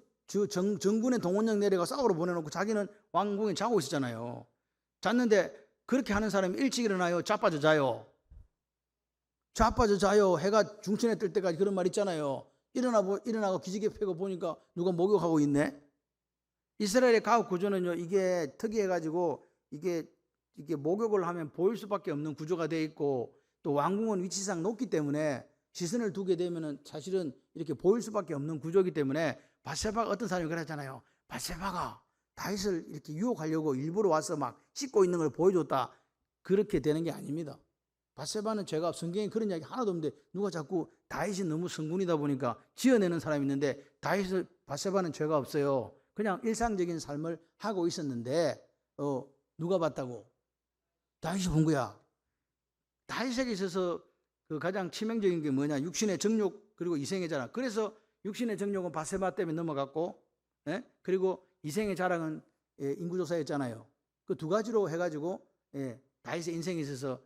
정군의 동원령 내려가 싸우러 보내놓고 자기는 왕궁에 자고 있었잖아요. 잤는데 그렇게 하는 사람이 일찍 일어나요? 자빠져 자요? 자빠져 자요. 해가 중천에 뜰 때까지 그런 말 있잖아요. 일어나고 기지개 펴고 보니까 누가 목욕하고 있네. 이스라엘의 가옥 구조는요 이게 특이해가지고 이게 목욕을 하면 보일 수밖에 없는 구조가 돼 있고 또 왕궁은 위치상 높기 때문에 시선을 두게 되면은 사실은 이렇게 보일 수밖에 없는 구조이기 때문에 밧세바가 어떤 사람이 그랬잖아요. 밧세바가 다윗을 이렇게 유혹하려고 일부러 와서 막 씻고 있는 걸 보여줬다. 그렇게 되는 게 아닙니다. 밧세바는 죄가 성경에 그런 이야기 하나도 없는데 누가 자꾸 다윗이 너무 성군이다 보니까 지어내는 사람이 있는데 밧세바는 죄가 없어요. 그냥 일상적인 삶을 하고 있었는데 누가 봤다고? 다윗이 본 거야. 다윗에게 있어서 그 가장 치명적인 게 뭐냐? 육신의 정욕 그리고 이생의 자랑. 그래서 육신의 정욕은 밧세바 때문에 넘어갔고 그리고 이생의 자랑은 인구조사였잖아요. 그 두 가지로 해가지고 다윗의 인생에 있어서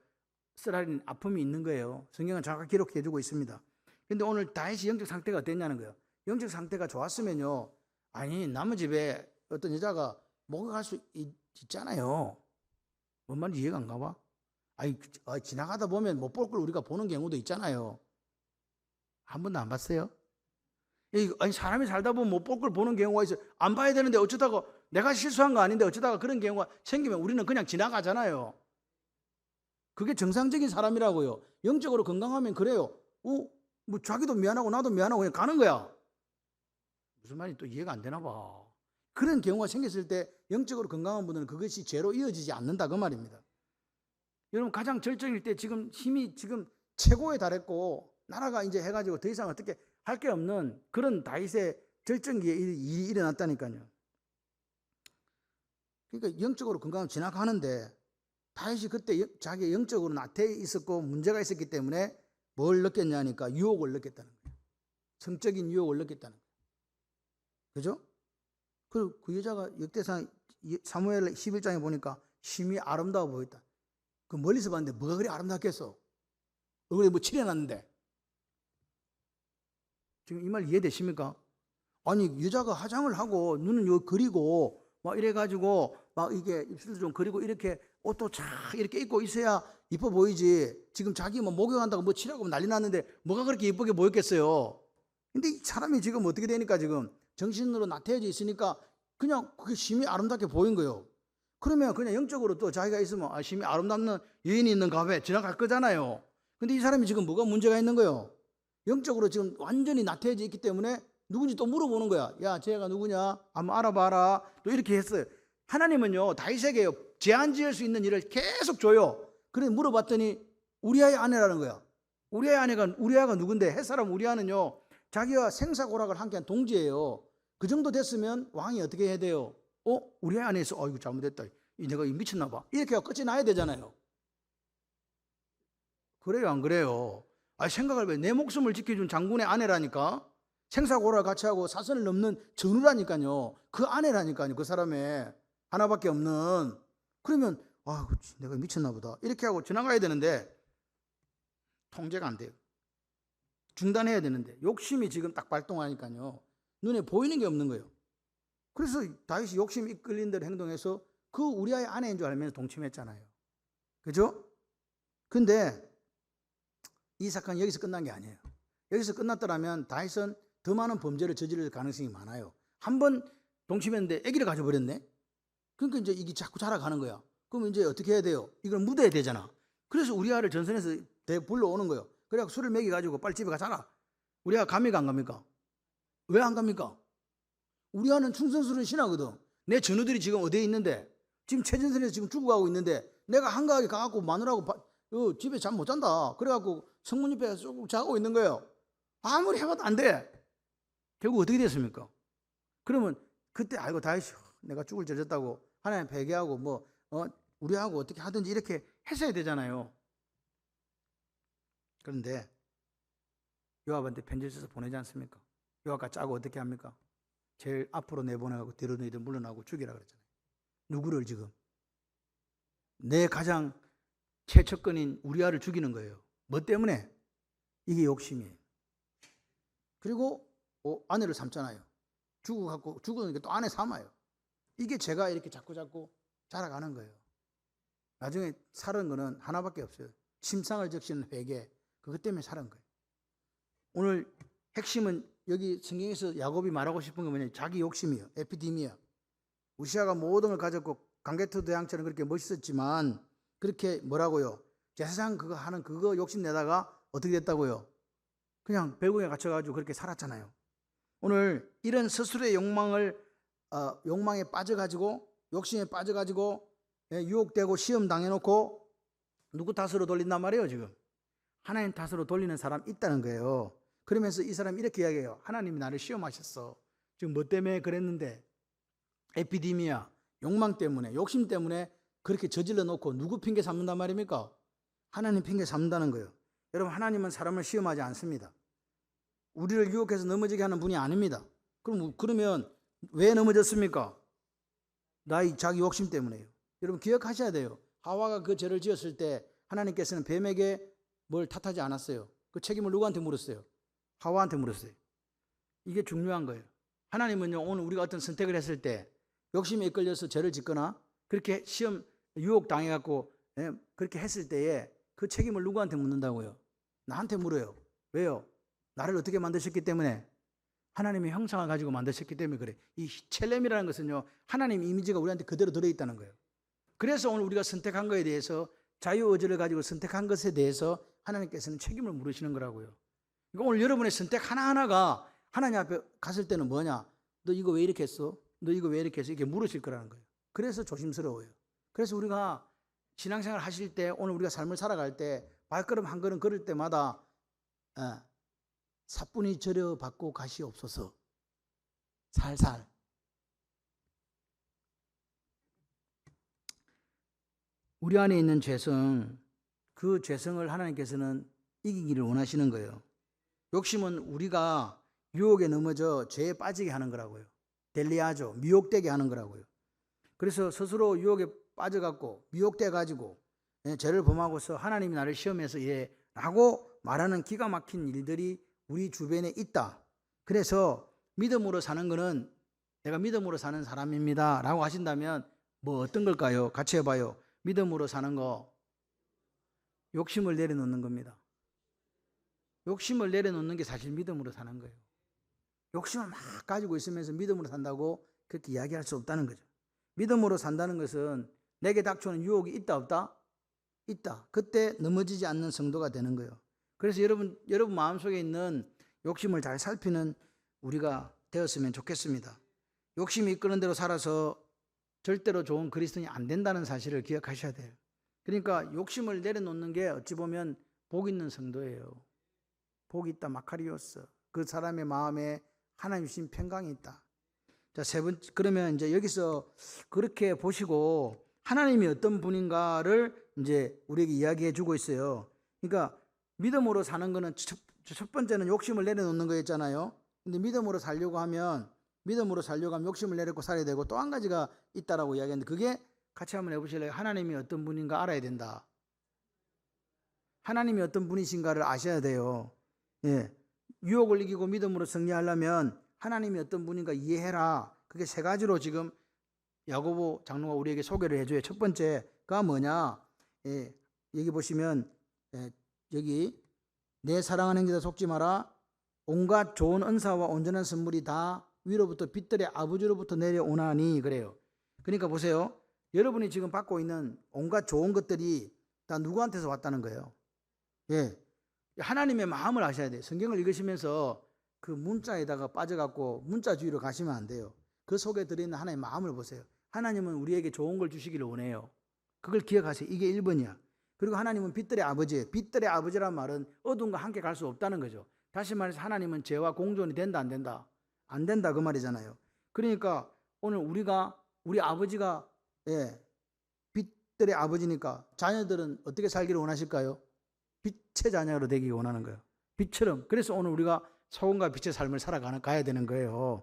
쓰라린 아픔이 있는 거예요. 성경은 정확하게 기록해 주고 있습니다. 그런데 오늘 다윗의 영적 상태가 어땠냐는 거예요. 영적 상태가 좋았으면요. 아니 남의 집에 어떤 여자가 목욕할 수 있잖아요. 뭔 말인지 이해가 안 가봐? 아니 지나가다 보면 못 볼 걸 우리가 보는 경우도 있잖아요. 한 번도 안 봤어요? 아니 사람이 살다 보면 못 볼 걸 보는 경우가 있어요. 안 봐야 되는데 어쩌다가 내가 실수한 거 아닌데 어쩌다가 그런 경우가 생기면 우리는 그냥 지나가잖아요. 그게 정상적인 사람이라고요. 영적으로 건강하면 그래요. 뭐 자기도 미안하고 나도 미안하고 그냥 가는 거야. 무슨 말인지 또 이해가 안 되나 봐. 그런 경우가 생겼을 때 영적으로 건강한 분들은 그것이 죄로 이어지지 않는다 그 말입니다. 여러분 가장 절정일 때 지금 힘이 지금 최고에 달했고 나라가 이제 해가지고 더 이상 어떻게 할 게 없는 그런 다윗의 절정기에 일이 일어났다니까요. 그러니까 영적으로 건강하면 지나가는데 다윗이 그때 자기 영적으로 나태해 있었고 문제가 있었기 때문에 뭘 느꼈냐니까 유혹을 느꼈다는 거예요. 성적인 유혹을 느꼈다는 거예요. 그죠? 그 여자가 역대상 사무엘 11장에 보니까 심히 아름다워 보였다. 그 멀리서 봤는데 뭐가 그리 아름답겠어? 얼굴에 뭐 칠해놨는데. 지금 이 말 이해되십니까? 아니 여자가 화장을 하고 눈은 요 그리고 막 이래가지고 막 이게 입술도 좀 그리고 이렇게 옷도 쫙 이렇게 입고 있어야 이뻐 보이지. 지금 자기 뭐 목욕한다고 뭐 칠하고 난리 났는데 뭐가 그렇게 이쁘게 보였겠어요? 근데 이 사람이 지금 어떻게 되니까 지금 정신으로 나태해져 있으니까 그냥 그게 심히 아름답게 보인 거예요. 그러면 그냥 영적으로 또 자기가 있으면 심히 아름답는 여인이 있는 가에 지나갈 거잖아요. 근데 이 사람이 지금 뭐가 문제가 있는 거예요? 영적으로 지금 완전히 나태해져 있기 때문에 누군지 또 물어보는 거야. 야, 쟤가 누구냐? 한번 알아봐라. 또 이렇게 했어요. 하나님은요, 다윗에게 제한 지을 수 있는 일을 계속 줘요. 그래 물어봤더니 우리아의 아내라는 거야. 우리아의 아내가 우리아가 누군데? 햇사람 우리아는요, 자기와 생사고락을 함께한 동지예요. 그 정도 됐으면 왕이 어떻게 해야 돼요? 우리아의 아내에서 이거 잘못됐다. 내가 미쳤나 봐. 이렇게 끝이 나야 되잖아요. 그래요, 안 그래요? 생각을 해. 내 목숨을 지켜준 장군의 아내라니까. 생사고락을 같이 하고 사선을 넘는 전우라니까요. 그 아내라니까요. 그 사람의 하나밖에 없는. 그러면 내가 미쳤나 보다. 이렇게 하고 지나가야 되는데 통제가 안 돼요. 중단해야 되는데 욕심이 지금 딱 발동하니까요. 눈에 보이는 게 없는 거예요. 그래서 다윗이 욕심 이끌린 대로 행동해서 그 우리아의 아내인 줄 알면서 동침했잖아요. 그죠? 근데 이 사건이 여기서 끝난 게 아니에요. 여기서 끝났더라면 다윗은 더 많은 범죄를 저지를 가능성이 많아요. 한 번 동침했는데 아기를 가져버렸네. 그러니까 이제 이게 자꾸 자라가는 거야. 그럼 이제 어떻게 해야 돼요? 이걸 묻어야 되잖아. 그래서 우리아를 전선에서 불러오는 거예요. 그래갖고 술을 먹여가지고 빨리 집에 가자라. 우리아가 갑니까 안 갑니까? 왜 안 갑니까? 우리아는 충성스러운 신하거든. 내 전우들이 지금 어디에 있는데 지금 최전선에서 지금 죽어가고 있는데 내가 한가하게 가갖고 마누라하고 집에 잠 못 잔다. 그래갖고 성문 옆에 쭉 자고 있는 거예요. 아무리 해봐도 안 돼. 결국 어떻게 됐습니까? 그러면 그때 알고 다윗이 내가 죽을 젖었다고 하나님 회개하고 우리하고 어떻게 하든지 이렇게 했어야 되잖아요. 그런데 요압한테 편지를 써서 보내지 않습니까? 요압과 짜고 어떻게 합니까? 제일 앞으로 내보내고 뒤로 너희들 물러나고 죽이라 그랬잖아요. 누구를 지금? 내 가장 최척근인 우리아를 죽이는 거예요. 뭐 때문에? 이게 욕심이에요. 그리고 아내를 삼잖아요. 죽으니까 또 아내 삼아요. 이게 제가 이렇게 자꾸 자라가는 거예요. 나중에 살은 거는 하나밖에 없어요. 침상을 적시는 회개. 그것 때문에 살은 거예요. 오늘 핵심은 여기 성경에서 야곱이 말하고 싶은 건 뭐냐면 자기 욕심이에요. 에피디미아. 우시아가 모든 걸 가졌고 강개토 대왕처럼 그렇게 멋있었지만 그렇게 뭐라고요? 제사장 그거 하는 그거 욕심내다가 어떻게 됐다고요? 그냥 벨공에 갇혀가지고 그렇게 살았잖아요. 오늘 이런 스스로의 욕망에 빠져가지고 욕심에 빠져가지고 유혹되고 시험 당해놓고 누구 탓으로 돌린단 말이에요. 지금 하나님 탓으로 돌리는 사람 있다는 거예요. 그러면서 이 사람이 이렇게 이야기해요. 하나님이 나를 시험하셨어. 지금 뭐 때문에 그랬는데 에피디미아 욕망 때문에 욕심 때문에 그렇게 저질러 놓고 누구 핑계 삼는단 말입니까? 하나님 핑계 삼는다는 거예요. 여러분 하나님은 사람을 시험하지 않습니다. 우리를 유혹해서 넘어지게 하는 분이 아닙니다. 그러면 왜 넘어졌습니까? 나의 자기 욕심 때문에요. 여러분 기억하셔야 돼요. 하와가 그 죄를 지었을 때 하나님께서는 뱀에게 뭘 탓하지 않았어요. 그 책임을 누구한테 물었어요? 하와한테 물었어요. 이게 중요한 거예요. 하나님은요, 오늘 우리가 어떤 선택을 했을 때 욕심에 이끌려서 죄를 짓거나 그렇게 시험 유혹 당해갖고 그렇게 했을 때에 그 책임을 누구한테 묻는다고요? 나한테 물어요. 왜요? 나를 어떻게 만드셨기 때문에, 하나님의 형상을 가지고 만드셨기 때문에 그래. 이 첼렘이라는 것은요, 하나님 이미지가 우리한테 그대로 들어있다는 거예요. 그래서 오늘 우리가 선택한 것에 대해서, 자유의지를 가지고 선택한 것에 대해서 하나님께서는 책임을 물으시는 거라고요. 그러니까 오늘 여러분의 선택 하나하나가 하나님 앞에 갔을 때는 뭐냐? 너 이거 왜 이렇게 했어? 너 이거 왜 이렇게 했어? 이렇게 물으실 거라는 거예요. 그래서 조심스러워요. 그래서 우리가 신앙생활 하실 때, 오늘 우리가 삶을 살아갈 때 발걸음 한 걸음 걸을 때마다 사뿐히 절여받고 가시옵소서. 살살. 우리 안에 있는 죄성, 그 죄성을 하나님께서는 이기기를 원하시는 거예요. 욕심은 우리가 유혹에 넘어져 죄에 빠지게 하는 거라고요. 델리아죠. 미혹되게 하는 거라고요. 그래서 스스로 유혹에 빠져갖고 미혹돼가지고 죄를 범하고서 하나님이 나를 시험해서 라고 말하는 기가 막힌 일들이 우리 주변에 있다. 그래서 믿음으로 사는 거는 내가 믿음으로 사는 사람입니다 라고 하신다면 뭐 어떤 걸까요? 같이 해봐요. 믿음으로 사는 거, 욕심을 내려놓는 겁니다. 욕심을 내려놓는 게 사실 믿음으로 사는 거예요. 욕심을 막 가지고 있으면서 믿음으로 산다고 그렇게 이야기할 수 없다는 거죠. 믿음으로 산다는 것은 내게 닥쳐오는 유혹이 있다 없다? 있다. 그때 넘어지지 않는 성도가 되는 거예요. 그래서 여러분 마음속에 있는 욕심을 잘 살피는 우리가 되었으면 좋겠습니다. 욕심이 이끄는 대로 살아서 절대로 좋은 그리스도인이 안 된다는 사실을 기억하셔야 돼요. 그러니까 욕심을 내려놓는 게 어찌 보면 복 있는 성도예요. 복이 있다, 마카리오스. 그 사람의 마음에 하나님 주신 평강이 있다. 자, 세 번째, 그러면 이제 여기서 그렇게 보시고 하나님이 어떤 분인가를 이제 우리에게 이야기해 주고 있어요. 그러니까 믿음으로 사는 거는 첫 번째는 욕심을 내려놓는 거였잖아요. 근데 믿음으로 살려고 하면 욕심을 내려놓고 살아야 되고, 또 한 가지가 있다라고 이야기했는데, 그게 같이 한번 해보실래요? 하나님이 어떤 분인가 알아야 된다. 하나님이 어떤 분이신가를 아셔야 돼요. 유혹을 이기고 믿음으로 승리하려면 하나님이 어떤 분인가 이해해라. 그게 세 가지로 지금 야고보 장로가 우리에게 소개를 해줘요. 첫 번째가 뭐냐? 여기 보시면 여기 내 사랑하는 행위에 속지 마라. 온갖 좋은 은사와 온전한 선물이 다 위로부터 빛들의 아버지로부터 내려오나니, 그래요. 그러니까 보세요. 여러분이 지금 받고 있는 온갖 좋은 것들이 다 누구한테서 왔다는 거예요. 하나님의 마음을 아셔야 돼요. 성경을 읽으시면서 그 문자에다가 빠져갖고 문자주의로 가시면 안 돼요. 그 속에 들어있는 하나님의 마음을 보세요. 하나님은 우리에게 좋은 걸 주시기를 원해요. 그걸 기억하세요. 이게 1번이야. 그리고 하나님은 빛들의 아버지예요. 빛들의 아버지란 말은 어둠과 함께 갈 수 없다는 거죠. 다시 말해서 하나님은 죄와 공존이 된다 안 된다? 안 된다 그 말이잖아요. 그러니까 오늘 우리 아버지가 빛들의 아버지니까 자녀들은 어떻게 살기를 원하실까요? 빛의 자녀로 되기 원하는 거예요. 빛처럼. 그래서 오늘 우리가 소금과 빛의 삶을 살아가야 되는 거예요.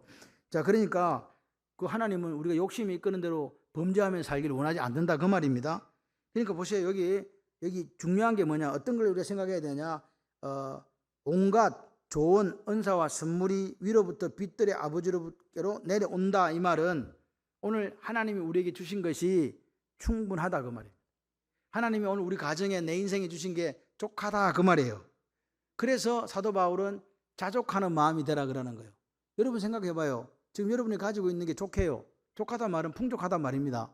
자, 그러니까 그 하나님은 우리가 욕심이 이끄는 대로 범죄하며 살기를 원하지 않는다 그 말입니다. 그러니까 보세요. 여기 중요한 게 뭐냐? 어떤 걸 우리가 생각해야 되냐? 온갖 좋은 은사와 선물이 위로부터 빛들의 아버지로부터 내려온다. 이 말은 오늘 하나님이 우리에게 주신 것이 충분하다 그 말이에요. 하나님이 오늘 우리 가정에 내 인생에 주신 게 족하다 그 말이에요. 그래서 사도 바울은 자족하는 마음이 되라 그러는 거예요. 여러분 생각해 봐요. 지금 여러분이 가지고 있는 게 족해요. 족하다 말은 풍족하다 말입니다.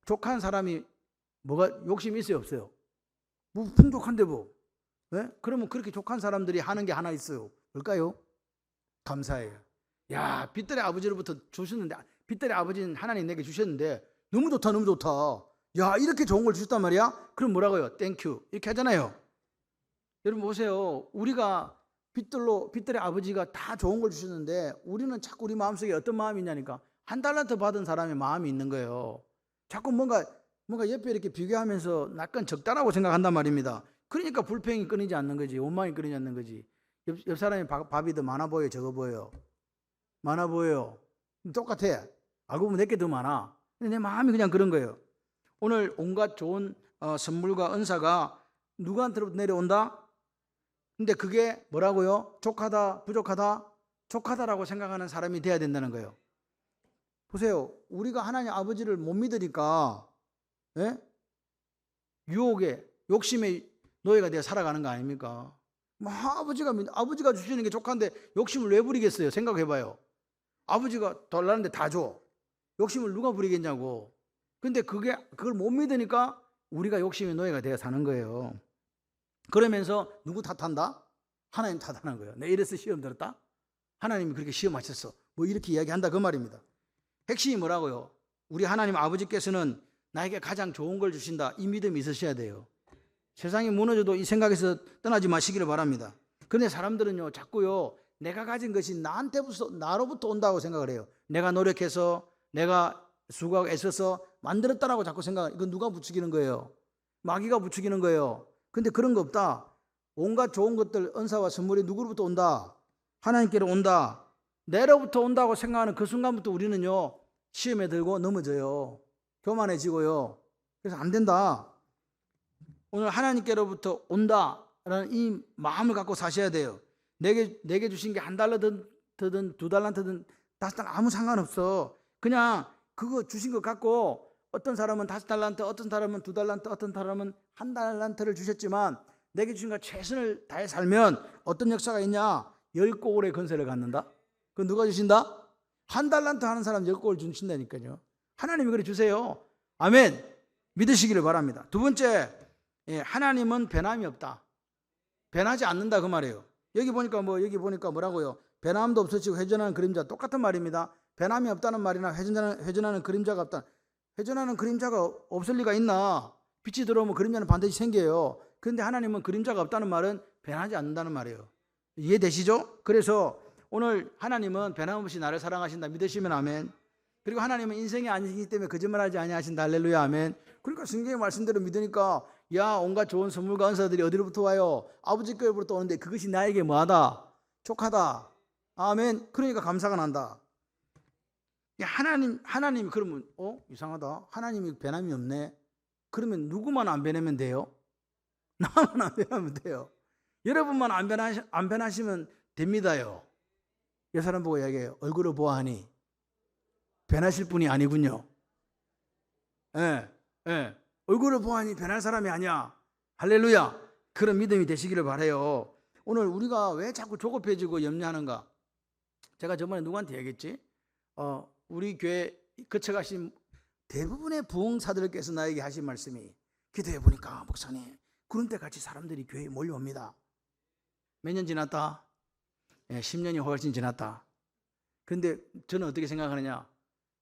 족한 사람이 뭐가 욕심이 있어요 없어요? 뭐 풍족한데 뭐. 그러면 그렇게 족한 사람들이 하는 게 하나 있어요. 뭘까요? 감사해요. 야, 빛들의 아버지로부터 주셨는데, 빛들의 아버지는 하나님 내게 주셨는데 너무 좋다 너무 좋다. 야, 이렇게 좋은 걸 주셨단 말이야? 그럼 뭐라고요? 땡큐 이렇게 하잖아요. 여러분 보세요. 우리가 빛들의 아버지가 다 좋은 걸 주셨는데 우리는 자꾸 우리 마음속에 어떤 마음이 있냐니까, 한 달란트 받은 사람의 마음이 있는 거예요. 자꾸 뭔가 옆에 이렇게 비교하면서 약간 적다라고 생각한단 말입니다. 그러니까 불평이 끊이지 않는 거지. 원망이 끊이지 않는 거지. 옆 사람이 밥이 더 많아 보여 적어 보여? 많아 보여. 똑같아. 알고 보면 내게 더 많아. 근데 내 마음이 그냥 그런 거예요. 오늘 온갖 좋은 선물과 은사가 누구한테로 내려온다? 근데 그게 뭐라고요? 족하다 부족하다? 족하다라고 생각하는 사람이 돼야 된다는 거예요. 보세요. 우리가 하나님 아버지를 못 믿으니까 예? 유혹에 욕심의 노예가 되어 살아가는 거 아닙니까? 뭐 아버지가 주시는 게 족한데 욕심을 왜 부리겠어요? 생각해봐요. 아버지가 달라는데 다 줘. 욕심을 누가 부리겠냐고. 근데 그걸 못 믿으니까 우리가 욕심의 노예가 되어 사는 거예요. 그러면서 누구 탓한다? 하나님 탓하는 거예요. 내 이래서 시험 들었다? 하나님이 그렇게 시험하셨어. 뭐 이렇게 이야기한다 그 말입니다. 핵심이 뭐라고요? 우리 하나님 아버지께서는 나에게 가장 좋은 걸 주신다. 이 믿음이 있으셔야 돼요. 세상이 무너져도 이 생각에서 떠나지 마시기를 바랍니다. 그런데 사람들은요, 자꾸요, 내가 가진 것이 나로부터 온다고 생각을 해요. 내가 노력해서, 내가 수고하고 애써서 만들었다라고 자꾸 생각해요. 이건 누가 부추기는 거예요? 마귀가 부추기는 거예요. 근데 그런 거 없다. 온갖 좋은 것들, 은사와 선물이 누구로부터 온다? 하나님께로 온다. 내로부터 온다고 생각하는 그 순간부터 우리는요, 시험에 들고 넘어져요. 교만해지고요. 그래서 안 된다. 오늘 하나님께로부터 온다라는 이 마음을 갖고 사셔야 돼요. 내게 주신 게 $1든 2달란트든 5달란트 아무 상관없어. 그냥 그거 주신 것 갖고 어떤 사람은 5달란트, 어떤 사람은 2달란트, 어떤 사람은 1달란트를 주셨지만 내게 주신 거 최선을 다해 살면 어떤 역사가 있냐? 10골의 건세를 갖는다. 그건 누가 주신다? 1달란트 하는 사람 10골 주신다니까요. 하나님이 그래 주세요. 아멘. 믿으시기를 바랍니다. 두 번째, 하나님은 변함이 없다. 변하지 않는다 그 말이에요. 여기 보니까 뭐라고요? 변함도 없어지고 회전하는 그림자 똑같은 말입니다. 변함이 없다는 말이나 회전하는 그림자가 없다. 회전하는 그림자가 없을 리가 있나? 빛이 들어오면 그림자는 반드시 생겨요. 그런데 하나님은 그림자가 없다는 말은 변하지 않는다는 말이에요. 이해되시죠? 그래서 오늘 하나님은 변함없이 나를 사랑하신다 믿으시면 아멘. 그리고 하나님은 인생이 아니기 때문에 거짓말하지 아니하신다. 할렐루야 아멘. 그러니까 성경의 말씀대로 믿으니까 야 온갖 좋은 선물과 은사들이 어디로부터 와요? 아버지께로부터 오는데 그것이 나에게 뭐하다? 족하다. 아멘. 그러니까 감사가 난다. 하나님 그러면 이상하다. 하나님이 변함이 없네. 그러면 누구만 안 변하면 돼요? 나만 안 변하면 돼요. 여러분만 안 변하시면 됩니다요. 이 사람 보고 이야기해요. 얼굴을 보아하니 변하실 분이 아니군요. 얼굴을 보아하니 변할 사람이 아니야. 할렐루야. 그런 믿음이 되시기를 바라요. 오늘 우리가 왜 자꾸 조급해지고 염려하는가? 제가 저번에 누구한테 얘기했지? 우리 교회 거쳐가신 대부분의 부흥사들께서 나에게 하신 말씀이 기도해 보니까 목사님 그런 때 같이 사람들이 교회에 몰려옵니다. 몇 년 지났다? 10년이 훨씬 지났다. 그런데 저는 어떻게 생각하느냐?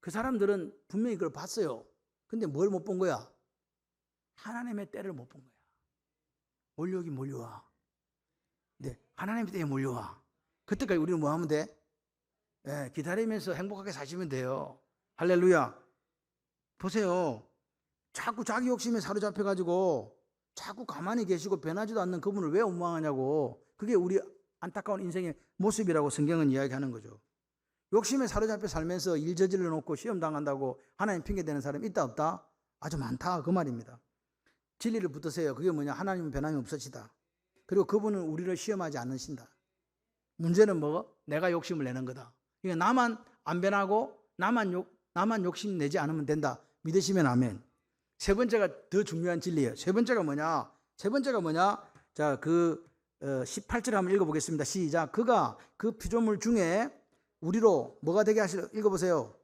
그 사람들은 분명히 그걸 봤어요. 근데 뭘 못 본 거야? 하나님의 때를 못 본 거야. 몰려오긴 몰려와. 근데 하나님의 때에 몰려와. 그때까지 우리는 뭐 하면 돼? 기다리면서 행복하게 사시면 돼요. 할렐루야. 보세요. 자꾸 자기 욕심에 사로잡혀가지고 자꾸 가만히 계시고 변하지도 않는 그분을 왜 원망하냐고. 그게 우리 안타까운 인생의 모습이라고 성경은 이야기하는 거죠. 욕심에 사로잡혀 살면서 일 저질러 놓고 시험 당한다고 하나님 핑계대는 사람이 있다 없다? 아주 많다 그 말입니다. 진리를 붙드세요. 그게 뭐냐? 하나님은 변함이 없으시다. 그리고 그분은 우리를 시험하지 않으신다. 문제는 뭐? 내가 욕심을 내는 거다. 그러니까 나만 안 변하고 나만 욕심 내지 않으면 된다. 믿으시면 아멘. 세 번째가 더 중요한 진리예요. 세 번째가 뭐냐? 자, 18절 한번 읽어보겠습니다. 시작. 그가 그 피조물 중에 우리로 뭐가 되게 하시려? 읽어보세요.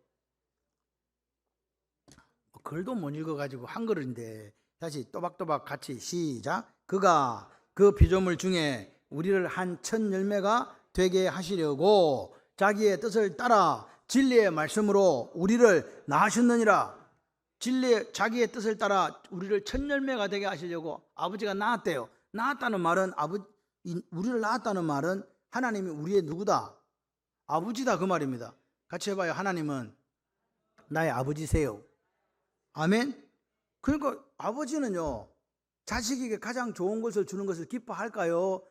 글도 못 읽어가지고 한글인데 다시 또박또박 같이 시작. 그가 그 피조물 중에 우리를 한 첫 열매가 되게 하시려고 자기의 뜻을 따라 진리의 말씀으로 우리를 낳으셨느니라. 자기의 뜻을 따라 우리를 첫 열매가 되게 하시려고 아버지가 낳았대요. 낳았다는 말은 우리를 낳았다는 말은 하나님이 우리의 누구다? 아버지다 그 말입니다. 같이 해봐요. 하나님은 나의 아버지세요. 아멘. 그러니까 아버지는요 자식에게 가장 좋은 것을 주는 것을 기뻐할까요?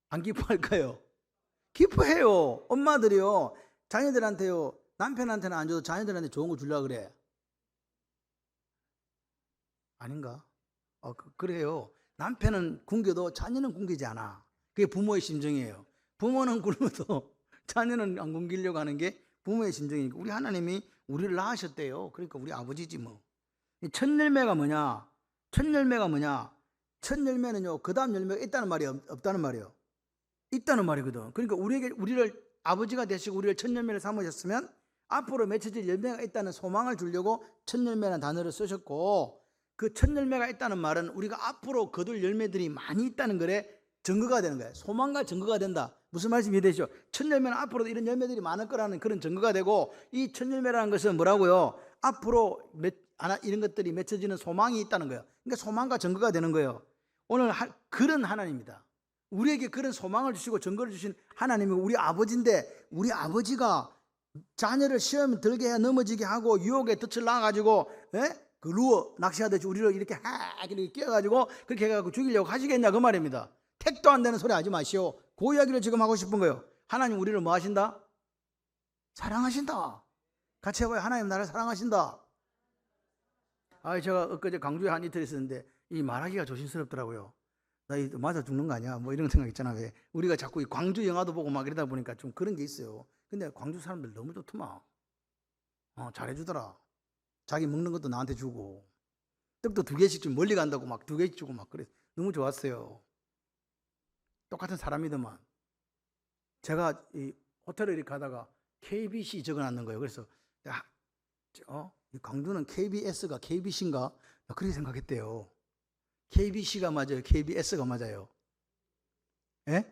안 기뻐할까요? 기뻐해요. 엄마들이요 자녀들한테요 남편한테는 안 줘도 자녀들한테 좋은 거 주려고 그래. 아닌가? 그래요. 남편은 굶겨도 자녀는 굶기지 않아. 그게 부모의 심정이에요. 부모는 굶어도 자녀는 안 굶기려고 하는 게 부모의 심정이니까. 우리 하나님이 우리를 낳으셨대요. 그러니까 우리 아버지지 뭐. 첫 열매가 뭐냐? 첫 열매가 뭐냐? 첫 열매는요, 그 다음 열매가 있다는 말이 없다는 말이에요. 있다는 말이거든. 그러니까 우리를 아버지가 되시고 우리를 첫 열매를 삼으셨으면 앞으로 맺혀질 열매가 있다는 소망을 주려고 첫 열매라는 단어를 쓰셨고, 그 첫 열매가 있다는 말은 우리가 앞으로 거둘 열매들이 많이 있다는 거래 증거가 되는 거예요. 소망과 증거가 된다. 무슨 말씀이 되시죠? 첫 열매는 앞으로도 이런 열매들이 많을 거라는 그런 증거가 되고, 이 첫 열매라는 것은 뭐라고요? 앞으로 이런 것들이 맺혀지는 소망이 있다는 거예요. 그러니까 소망과 증거가 되는 거예요. 오늘 그런 하나님입니다. 우리에게 그런 소망을 주시고 증거를 주신 하나님이 우리 아버지인데, 우리 아버지가 자녀를 시험에 들게 해 넘어지게 하고 유혹에 덫을 놔가지고 그 루어 낚시하듯이 우리를 이렇게 끼어가지고 그렇게 해가지고 죽이려고 하시겠냐 그 말입니다. 택도 안 되는 소리 하지 마시오. 그 이야기를 지금 하고 싶은 거예요. 하나님 우리를 뭐 하신다? 사랑하신다. 같이 해봐요. 하나님 나를 사랑하신다. 제가 엊그제 광주에 한 이틀 있었는데 이 말하기가 조심스럽더라고요. 나 이거 맞아 죽는 거 아니야? 뭐 이런 생각 있잖아. 왜 우리가 자꾸 이 광주 영화도 보고 막 이러다 보니까 좀 그런 게 있어요. 근데 광주 사람들 너무 좋더만. 잘해주더라. 자기 먹는 것도 나한테 주고, 떡도 2개씩 좀 멀리 간다고 막 2개씩 주고 막 그래. 너무 좋았어요. 똑같은 사람이더만. 제가 이 호텔에 이렇게 가다가 KBC 적어놨는 거예요. 그래서 이 광주는 KBS가 KBC인가? 그렇게 생각했대요. KBC가 맞아요. KBS가 맞아요. 예?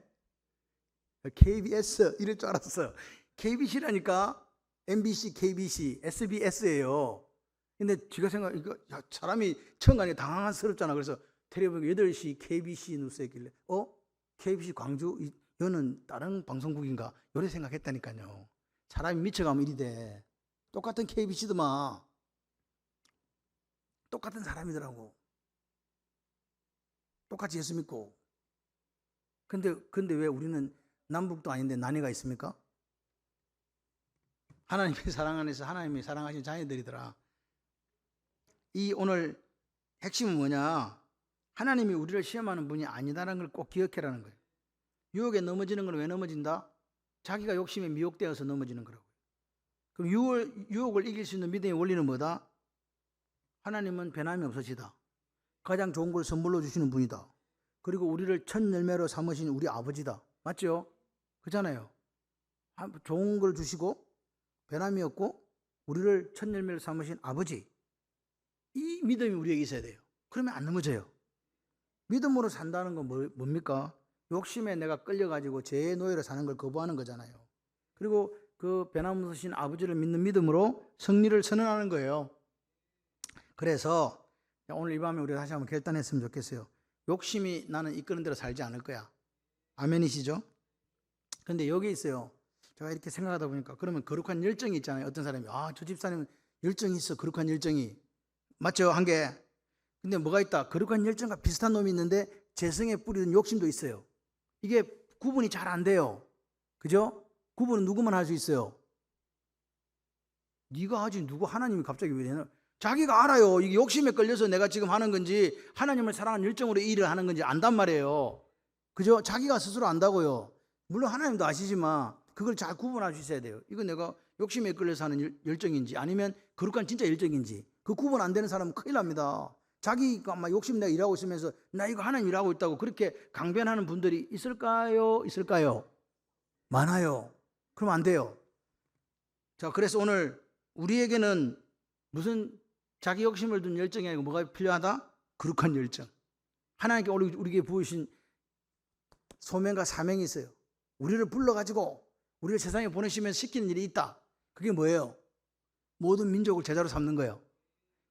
KBS 이럴 줄 알았어. KBC라니까 MBC, KBC, SBS예요. 근데 제가 이거 사람이 청간이 당황스럽잖아. 그래서 텔레비전 8시 KBC 뉴스 했길래 KBC 광주 이거는 다른 방송국인가? 요래 생각했다니까요. 사람이 미쳐가면 이리 돼. 똑같은 KBC더만. 똑같은 사람이더라고. 똑같이 예수 믿고. 근데 왜 우리는 남북도 아닌데 난이가 있습니까? 하나님이 사랑 안에서 하나님이 사랑하신 자녀들이더라. 이 오늘 핵심은 뭐냐? 하나님이 우리를 시험하는 분이 아니다라는 걸 꼭 기억해라는 거예요. 유혹에 넘어지는 건 왜 넘어진다? 자기가 욕심에 미혹되어서 넘어지는 거라고요. 그럼 유혹을 이길 수 있는 믿음의 원리는 뭐다? 하나님은 변함이 없으시다. 가장 좋은 걸 선물로 주시는 분이다. 그리고 우리를 첫 열매로 삼으신 우리 아버지다. 맞죠? 그렇잖아요. 좋은 걸 주시고 변함이 없고 우리를 첫 열매로 삼으신 아버지. 이 믿음이 우리에게 있어야 돼요. 그러면 안 넘어져요. 믿음으로 산다는 건 뭡니까? 욕심에 내가 끌려가지고 죄의 노예로 사는 걸 거부하는 거잖아요. 그리고 그 변함없으신 아버지를 믿는 믿음으로 승리를 선언하는 거예요. 그래서 오늘 이 밤에 우리가 다시 한번 결단했으면 좋겠어요. 욕심이 나는 이끄는 대로 살지 않을 거야. 아멘이시죠? 근데 여기 있어요. 제가 이렇게 생각하다 보니까 그러면 거룩한 열정이 있잖아요. 어떤 사람이 저 집사님은 열정이 있어. 거룩한 열정이. 맞죠? 한 개. 근데 뭐가 있다? 거룩한 열정과 비슷한 놈이 있는데 재성에 뿌리는 욕심도 있어요. 이게 구분이 잘 안 돼요. 그죠? 구분은 누구만 할 수 있어요? 네가 하지 누구 하나님이 갑자기 왜 되나? 자기가 알아요. 이게 욕심에 끌려서 내가 지금 하는 건지 하나님을 사랑하는 열정으로 이 일을 하는 건지 안단 말이에요. 그죠? 자기가 스스로 안다고요. 물론 하나님도 아시지만 그걸 잘 구분할 수 있어야 돼요. 이거 내가 욕심에 끌려서 하는 열정인지 아니면 거룩한 진짜 열정인지 그 구분 안 되는 사람은 큰일 납니다. 자기가 막 욕심 내가 일하고 있으면서 나 이거 하나님 일하고 있다고 그렇게 강변하는 분들이 있을까요? 있을까요? 많아요. 그럼 안 돼요. 자, 그래서 오늘 우리에게는 무슨 자기 욕심을 둔 열정이 아니고 뭐가 필요하다? 거룩한 열정. 하나님께 우리에게 부으신 소명과 사명이 있어요. 우리를 불러가지고 우리를 세상에 보내시면서 시키는 일이 있다. 그게 뭐예요? 모든 민족을 제자로 삼는 거예요.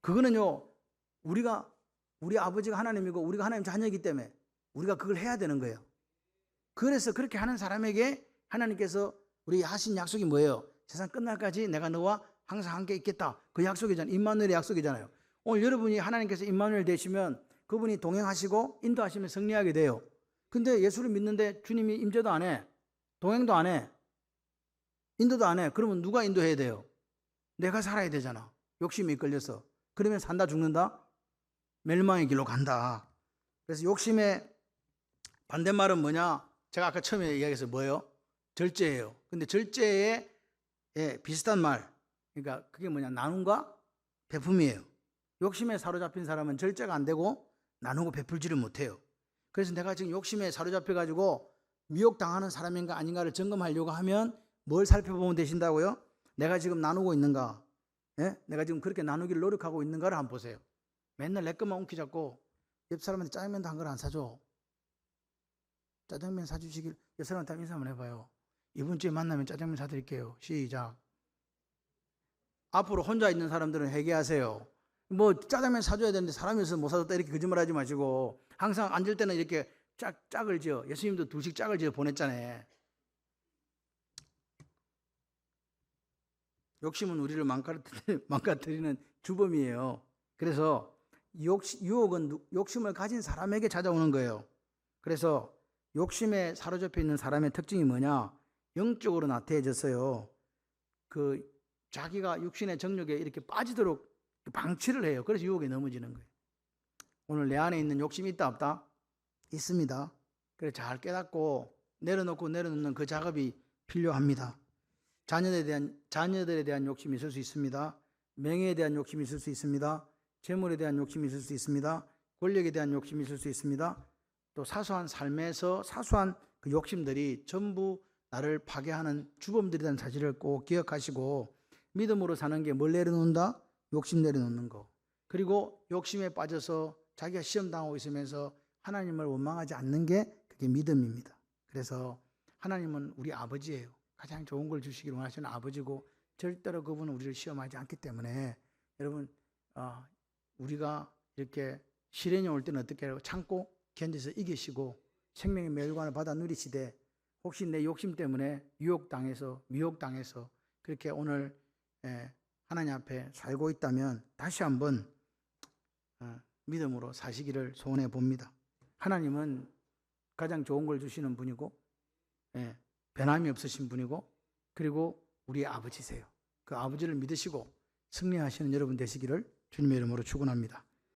그거는요, 우리 아버지가 하나님이고 우리가 하나님 자녀이기 때문에 우리가 그걸 해야 되는 거예요. 그래서 그렇게 하는 사람에게 하나님께서 우리 하신 약속이 뭐예요? 세상 끝날까지 내가 너와 항상 함께 있겠다. 그 약속이잖아요. 임마누엘의 약속이잖아요. 오늘 여러분이 하나님께서 임마누엘 되시면 그분이 동행하시고 인도하시면 승리하게 돼요. 근데 예수를 믿는데 주님이 임재도 안 해. 동행도 안 해. 인도도 안 해. 그러면 누가 인도해야 돼요? 내가 살아야 되잖아. 욕심에 이끌려서. 그러면 산다 죽는다? 멸망의 길로 간다. 그래서 욕심의 반대말은 뭐냐? 제가 아까 처음에 이야기해서 뭐예요? 절제예요. 근데 절제에 비슷한 말, 그러니까 그게 뭐냐, 나눔과 베품이에요. 욕심에 사로잡힌 사람은 절제가 안 되고 나누고 베풀지를 못해요. 그래서 내가 지금 욕심에 사로잡혀 가지고 미혹당하는 사람인가 아닌가를 점검하려고 하면 뭘 살펴보면 되신다고요? 내가 지금 나누고 있는가? 내가 지금 그렇게 나누기를 노력하고 있는가를 한번 보세요. 맨날 내 것만 웅키 잡고 옆 사람한테 짜장면도 한 걸 안 사줘. 짜장면 사주시길 옆 사람한테 인사 한번 해봐요. 이번 주에 만나면 짜장면 사드릴게요. 시작. 앞으로 혼자 있는 사람들은 회개하세요. 뭐 짜장면 사줘야 되는데 사람이 없어서 못 사줬다 이렇게 거짓말하지 마시고 항상 앉을 때는 이렇게 짝을 지어. 예수님도 둘씩 짝을 지어 보냈잖아요. 욕심은 우리를 망가뜨리는 주범이에요. 그래서 유혹은 욕심을 가진 사람에게 찾아오는 거예요. 그래서 욕심에 사로잡혀 있는 사람의 특징이 뭐냐? 영적으로 나태해졌어요. 자기가 육신의 정욕에 이렇게 빠지도록 방치를 해요. 그래서 유혹에 넘어지는 거예요. 오늘 내 안에 있는 욕심이 있다 없다? 있습니다. 그래서 잘 깨닫고 내려놓는 그 작업이 필요합니다. 자녀들에 대한 욕심이 있을 수 있습니다. 명예에 대한 욕심이 있을 수 있습니다. 재물에 대한 욕심이 있을 수 있습니다. 권력에 대한 욕심이 있을 수 있습니다. 또 사소한 삶에서 사소한 그 욕심들이 전부 나를 파괴하는 주범들이라는 사실을 꼭 기억하시고 믿음으로 사는 게 뭘 내려놓는다? 욕심 내려놓는 거. 그리고 욕심에 빠져서 자기가 시험당하고 있으면서 하나님을 원망하지 않는 게 그게 믿음입니다. 그래서 하나님은 우리 아버지예요. 가장 좋은 걸 주시기를 원하시는 아버지고 절대로 그분은 우리를 시험하지 않기 때문에 여러분 우리가 이렇게 시련이 올 때는 어떻게 하고 참고 견디서 이기시고 생명의 멸관을 받아 누리시되 혹시 내 욕심 때문에 유혹당해서 미혹당해서 그렇게 오늘 하나님 앞에 살고 있다면 다시 한번 믿음으로 사시기를 소원해 봅니다. 하나님은 가장 좋은 걸 주시는 분이고 변함이 없으신 분이고 그리고 우리의 아버지세요. 그 아버지를 믿으시고 승리하시는 여러분 되시기를 주님의 이름으로 축원합니다.